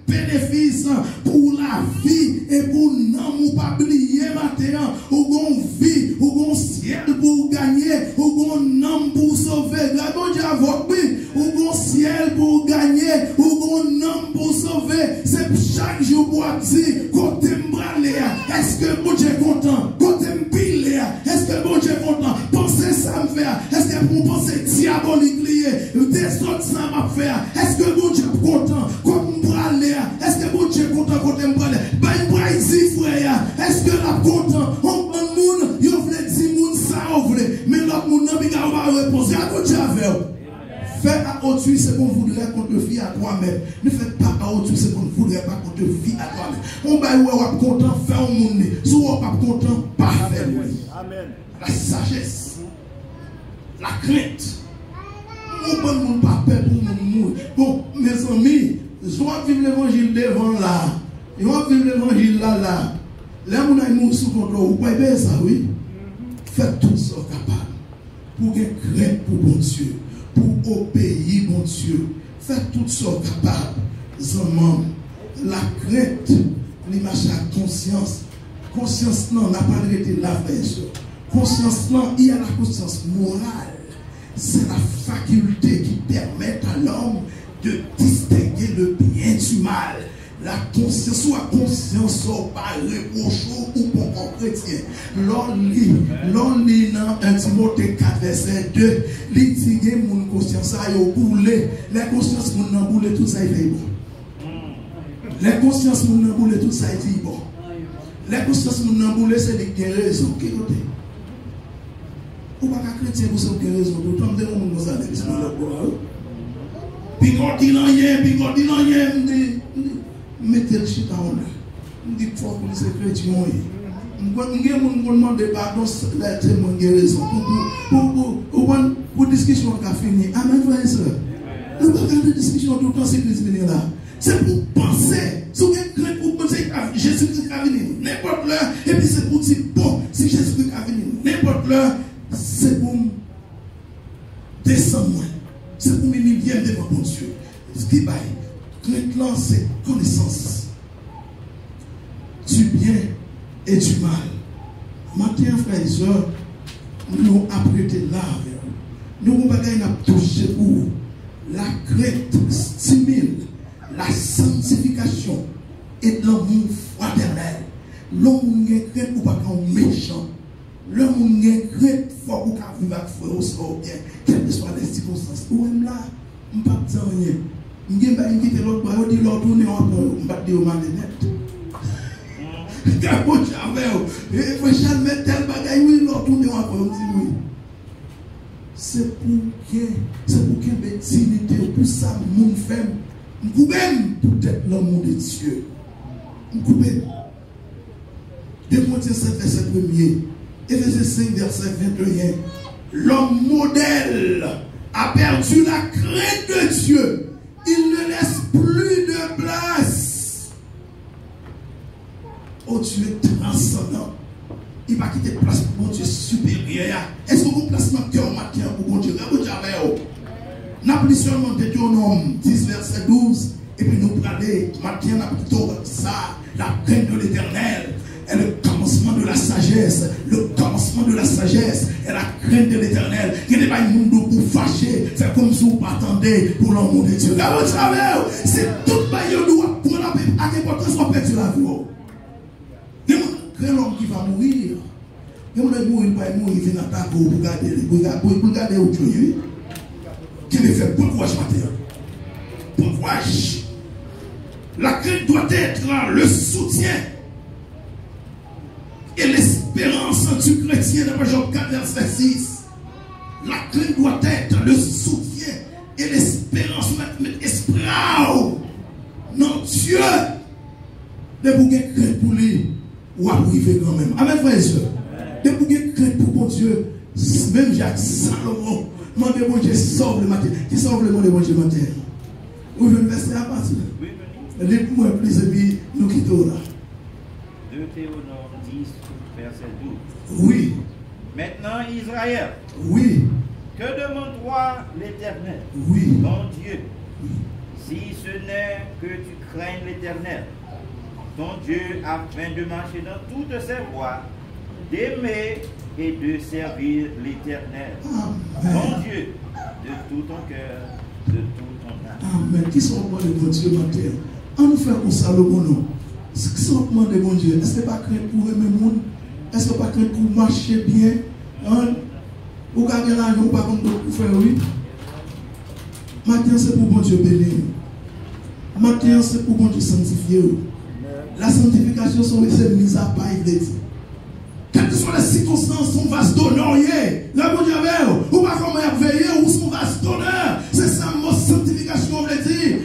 E: bénéfice pour la vie et pour nous pas oublier maintenant ou gon vie ou gon ciel pour gagner ou gon nom pour sauver la bon Dieu avec lui ou gon ciel pour gagner ou gon nom pour sauver c'est chaque jour pour dire côté m'bralé est-ce que bon Dieu content côté m'pile est-ce que bon Dieu content pensez ça me faire est-ce que vous pensez diabolique lié des autres ça m'a faire est-ce que bon Dieu content comme m'bralé est-ce que bon Dieu est content quand il me parle? Ben, il frère. Est-ce que la content? On prend le monde, il veut dire monde ça, on veut. Mais l'autre monde, il va répondre. À quoi tu as fait à autrui ce qu'on voudrait qu'on te fie à toi-même. Ne faites pas à autrui ce qu'on ne voudrait pas qu'on te fie à toi-même. On va être content, faire un monde. Si on n'est pas content, pas faire. Amen. La sagesse, la crainte. On ne peut pas peur pour nous. Bon, mes amis, je vais vivre l'évangile devant là. Je vais vivre l'évangile là. Là, on a nous sous contrôle. Vous pouvez ça, oui? Faites tout ça capable. Pour que crainte pour bon Dieu. Pour obéir, bon Dieu. Faites tout ça capable. Zaman, la crainte, l'image à conscience. Conscience, non, n'a pas été la frère. Conscience, non, il y a la conscience morale. C'est la faculté qui permet à l'homme de distinguer le bien du mal. La conscience, soit conscience, soit pas reproche ou bon chrétien. L'on lit dans 1 Timothée 4, verset 2, il dit que mon conscience a boulé. Les consciences mon boulé, tout ça il fait bon. Les consciences mon boulé, tout ça il dit bon. Les consciences mon boulé, c'est des raisons. Qui côté? Ou pas chrétien pour ça aucune raison. Tout le monde nous a dit puis quand il en a, mettez le chita en l'air. Je dis qu'il faut que les chrétiens je demande pardon, les témoins de raison. Pour discussion qui a fini. Amen, frère et sœur. Nous ne pouvons pas faire de discussion tout le temps, c'est Christ venu là. C'est pour penser. Si vous avez pour penser que Jésus-Christ a venu n'importe l'heure, et puis c'est pour dire, bon, si Jésus-Christ a venu n'importe l'heure, c'est pour descendre moins. C'est pour m'humilier devant mon Dieu. Ce qui va crainte, c'est connaissance du bien et du mal. Matin, frères et sœurs, nous apprêtons là. Nous avons touché pour la crainte stimule la sanctification et l'amour fraternel. L'homme est crainte pour pas qu'on méchant. L'homme est crainte pour qu'on vive avec frère ou bien, quelles que soient les circonstances. Ou même là, je ne peux pas dire rien. Je ne peux pas quitter l'autre bois, je dis l'autre tourner en après, je ne peux pas dire au mal de net. Quand je j'avais, il faut jamais tel bagaille, oui, l'autre tourner en après, je dis oui. C'est pour que dignité, pour ça, mon frère, je peux même peut-être l'amour de Dieu. Je peux même. 2 Corinthiens 7, verset 1er. Éphésiens 5, verset 21. L'homme modèle a perdu la crainte de Dieu. Il ne laisse plus de place. Oh, Dieu est transcendant. Il va quitter place pour mon Dieu supérieur. Est-ce que vous placez mon cœur matin pour mon Dieu? Nous avons seulement Deutéronome 10, verset 12. Et puis nous parler, maintenant, plutôt ça, la crainte de l'Éternel est le commencement de la sagesse. Le commencement de la sagesse est la crainte de l'Éternel. Il n'y a pas un monde pour fâcher. C'est comme si vous attendez pour l'amour de Dieu. Là, vous savez, c'est tout le pays doit prendre à l'importance de perdre la vie. Il y a l'homme qui va mourir. Il y a l'homme qui va mourir, il va attaquer pour regarder autre chose. Qui me fait bon courage matin. Bon courage. La crainte doit être le soutien et l'espérance du chrétien dans Job 4, verset 6. La crainte doit être le soutien et l'espérance. Mettre espoir non Dieu de vous crainte pour lui ou arriver quand même. Amen, frères et sœurs. De vous crainte pour bon Dieu. Même Jacques Salomon, demandez bon Dieu, sauve le matin. Qui sauve le monde de bon Dieu matin? Vous venez verser à partir. Dites-moi plus et puis nous quittons là.
C: Deutéronome 10, verset 12.
E: Oui.
C: Maintenant, Israël.
E: Oui.
C: Que demande-toi l'Éternel?
E: Oui.
C: Ton Dieu. Si ce n'est que tu craignes l'Éternel, ton Dieu, afin de marcher dans toutes ses voies, d'aimer et de servir l'Éternel. Ton Dieu, de tout ton cœur, de tout ton âme.
E: Amen. Qui sont les bon Dieu matin? On nous fait comme Salomon, non? Qui sont les bon Dieu? Est-ce que pas crainte pour aimer le monde? Est-ce que pas crainte pour marcher bien? Ou gagner l'argent ou pas comme pour faire oui? Matin, c'est pour bon Dieu bénir. Matin, c'est pour bon Dieu sanctifier. La sanctification, c'est mise à part, il dit. Quelles que soient les circonstances, on va se donner. La bon Dieu, ou pas comment veiller, ou son va se donner. C'est ça, mon sanctification, on veut dire.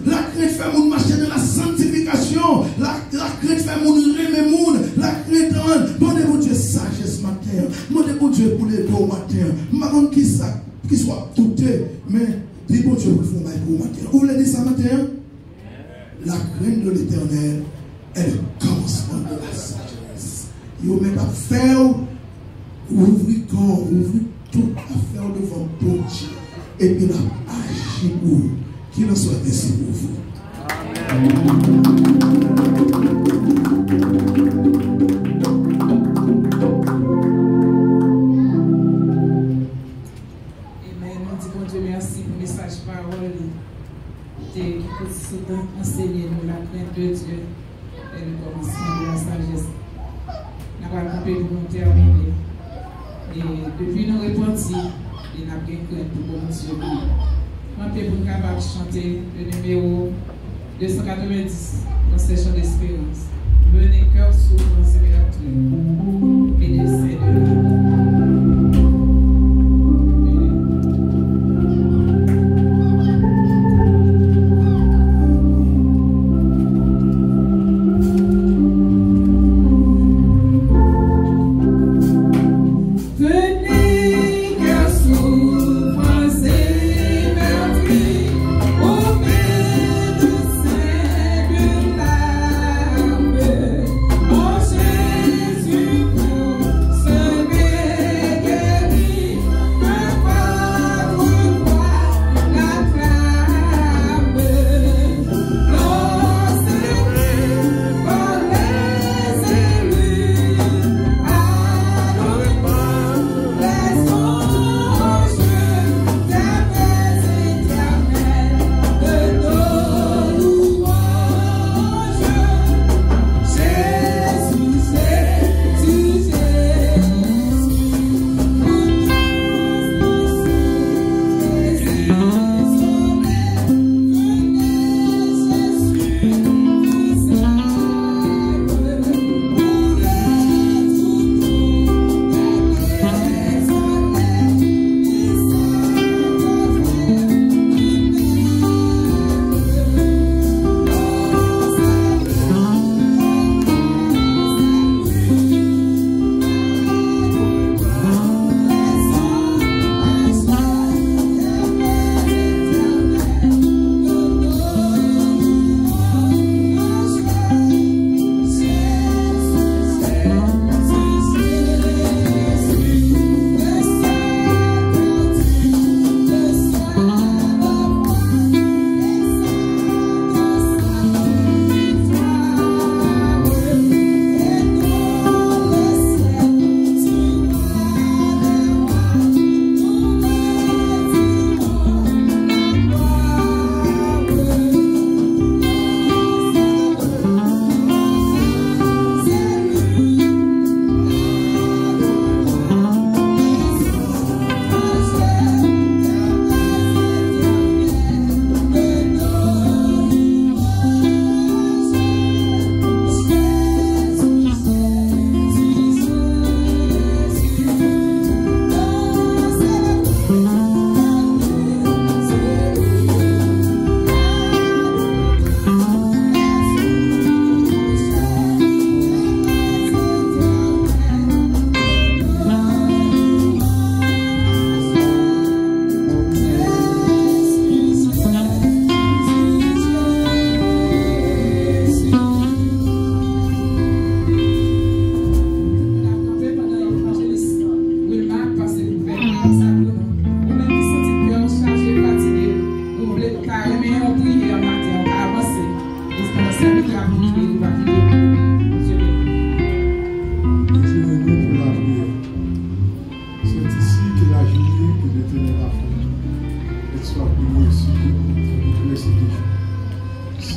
E: La crainte fait mon marcher dans la sanctification. La crainte fait mon aimer mon. La crainte, demandez mon Dieu sagesse matin. Demandez mon Dieu pour les beaux matin. Maman qui soit douté, mais dis bon Dieu pour le faire pour matin. Vous voulez dire ça matin? La crainte de l'Éternel est le commencement de la sagesse. Il vous met à faire, ouvrir corps, ouvrir tout à faire devant bon Dieu. Et puis là, agir pour vous. Qu'il en soit ainsi pour vous. Amen.
A: Nous disons bon Dieu merci pour le message parole qui enseigné nous la crainte de Dieu et le commencement de la sagesse. Nous avons compris pour nous terminer. Et depuis nous repentir, il n'a pas crainte pour bon Dieu. Nous pour nous capables de chanter le numéro 290 dans ces chants d'espérance. Venez cœur s'ouvre dans ses vertus et descendez de là.
F: Jésus.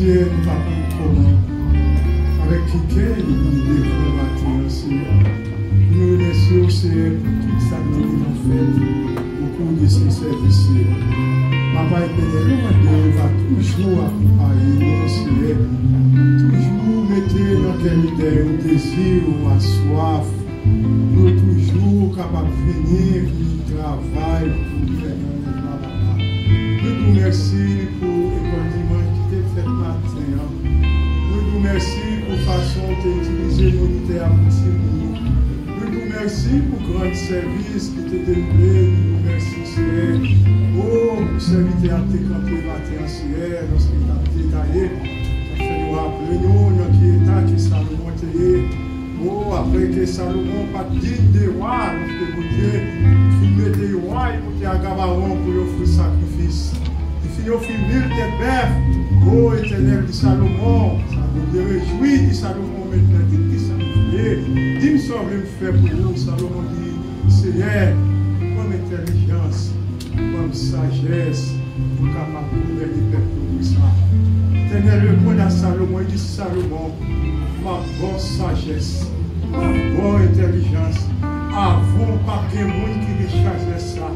D: Seigneur, nous parlons comment, avec qui nous devons matin, Seigneur. Nous remercions, Seigneur, pour tout ça que nous avons fait au cours de ce service. Papa éternel, nous va toujours accompagner nous, Seigneur. Toujours mettre dans qualité un désir ou un soif. Nous toujours capables de venir, travailler pour faire notre travail. Nous nous remercions pour l'école dimanche qui était faite matin. Nous nous remercions pour la façon d'utiliser le moniteur à petit nous. Nous nous remercions pour le grand service qui était déroulé. Nous nous remercions, Seigneur. Oh, pour serviteur à tes campés matin, Seigneur, lorsqu'il a détaillé. Ça fait nous rappeler, nous, dans quel état que Salomon était. Oh, après que Salomon pas digne de roi, parce que vous Dieu, il mettait le roi, il montait à Gabaron pour offrir sacrifice. Il finit offrir 1000 têtes bœufs. Oh, éternel de Salomon, ça nous réjouit de Salomon maintenant. Dites que ça nous fait. Dis-moi ce que vous faire pour vous. Salomon dit, Seigneur, comme intelligence, comme sagesse, pour capable de gouverner le peuple pour ça. Éternel, le point à Salomon, il dit Salomon, ma bonne sagesse, ma bonne intelligence, avant pas de monde qui décharge ça,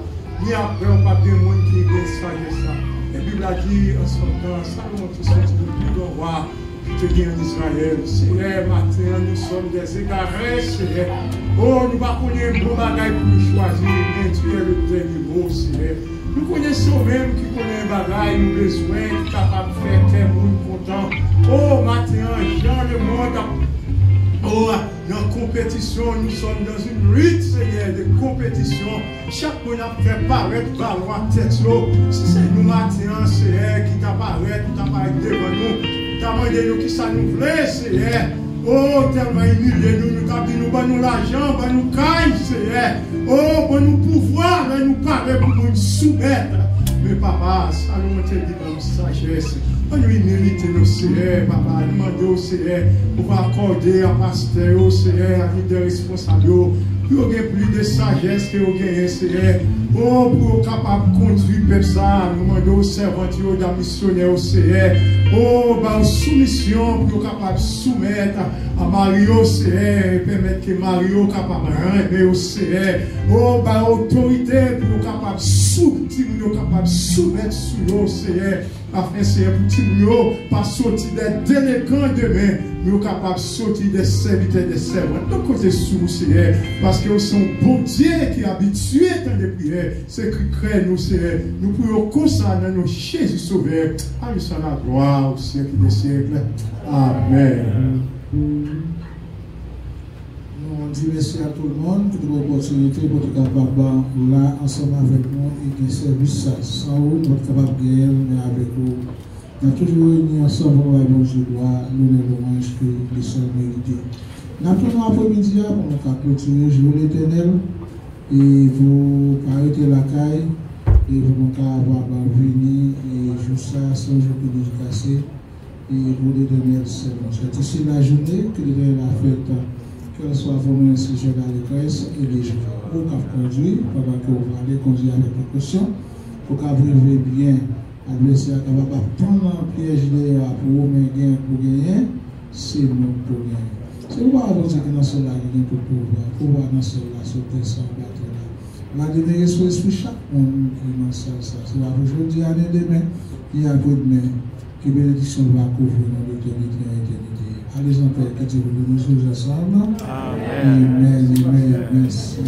D: ni après pas de monde qui décharge ça. Et puis la dit en son temps, Salomon tout sorti de plus grand roi qui te dit en Israël. Seigneur, matin, nous sommes des égarés, Seigneur. Oh, nous ne connaissons pas de bagaille pour nous choisir, mais tu es le dernier mot, Seigneur. Nous connaissons même qui connaît un bagaille, nous besoin, qui est capable de faire qu'un monde content. Oh, matin, Jean, le monde, oh, dans la compétition, nous sommes dans une lutte, Seigneur, de compétition. Chaque monde a fait paraître par la tête. Si c'est nous, matin, Seigneur, qui t'apparaît, qui t'apparaît devant nous, t'as demandé nous qui ça nous plaît, Seigneur. Oh, tellement humilié, nous avons dit, nous avons l'argent, nous nous caille, Seigneur. Oh, nous pouvoir, nous parler pour nous soumettre. Mais papa, Salomon te dit dans sagesse. On nous mérite nos Seigneur, papa. Demandez au Seigneur pour accorder à pasteur, au Seigneur, à vie de responsable. Pour gagner plus de sagesse que vous gagnez, Seigneur. Oh, pour être capable de conduire le peuple, ça. Nous demandons aux servants, aux missionnaires, au Seigneur. Oh, bah, soumission, pour être capable de soumettre à Mario, Seigneur, et permettre que Mario soit capable de rendre au Seigneur. Oh, bah, autorité, pour être capable de soumettre sur eux, Seigneur. Afin, Seigneur, pour que nous pas sortir des délinquants demain, nous sommes capables de sortir des serviteurs, des servants. Donc, côté sous, Seigneur, parce que nous sommes bon Dieu qui est habitué dans les prières. C'est qui crée nous, Seigneur. Nous pouvons consacrer nos Jésus Sauveur. À lui soit la gloire au siècle des siècles. Amen.
F: On dit merci à tout le monde pour l'opportunité pour être capable là ensemble avec nous et qui service ça. Sans vous, nous sommes capables de gagner, mais avec vous. Nous avons toujours réunis ensemble pour la bonne gloire, nous les louanges que les seuls mérités. Nous avons après-midi pour nous clôturer le jour l'éternel et vous arrêter la caille et vous nous avoir venir et juste ça sans jour de dédicacer et vous l'éternel seulement. C'est ici la journée que l'éternel a faite. Que ce soit vraiment un sujet d'allégresse et les gens pour qu'on conduit, pendant que vous allez conduire avec précaution, pour qu'on vive bien, l'adversaire ne va pas prendre un piège pour vous gagner, c'est nous pour gagner. C'est pourquoi on dit que dans cela, il y a pour pouvoir dans cela, sauter sans battre là. La délivrance sur l'esprit, chaque monde qui est dans ça. C'est là aujourd'hui, année demain, il y a après-demain, que bénédiction va couvrir dans l'éternité et l'éternité. Allez en paix, que Dieu vous bénisse ensemble. Amen. Amen. Merci.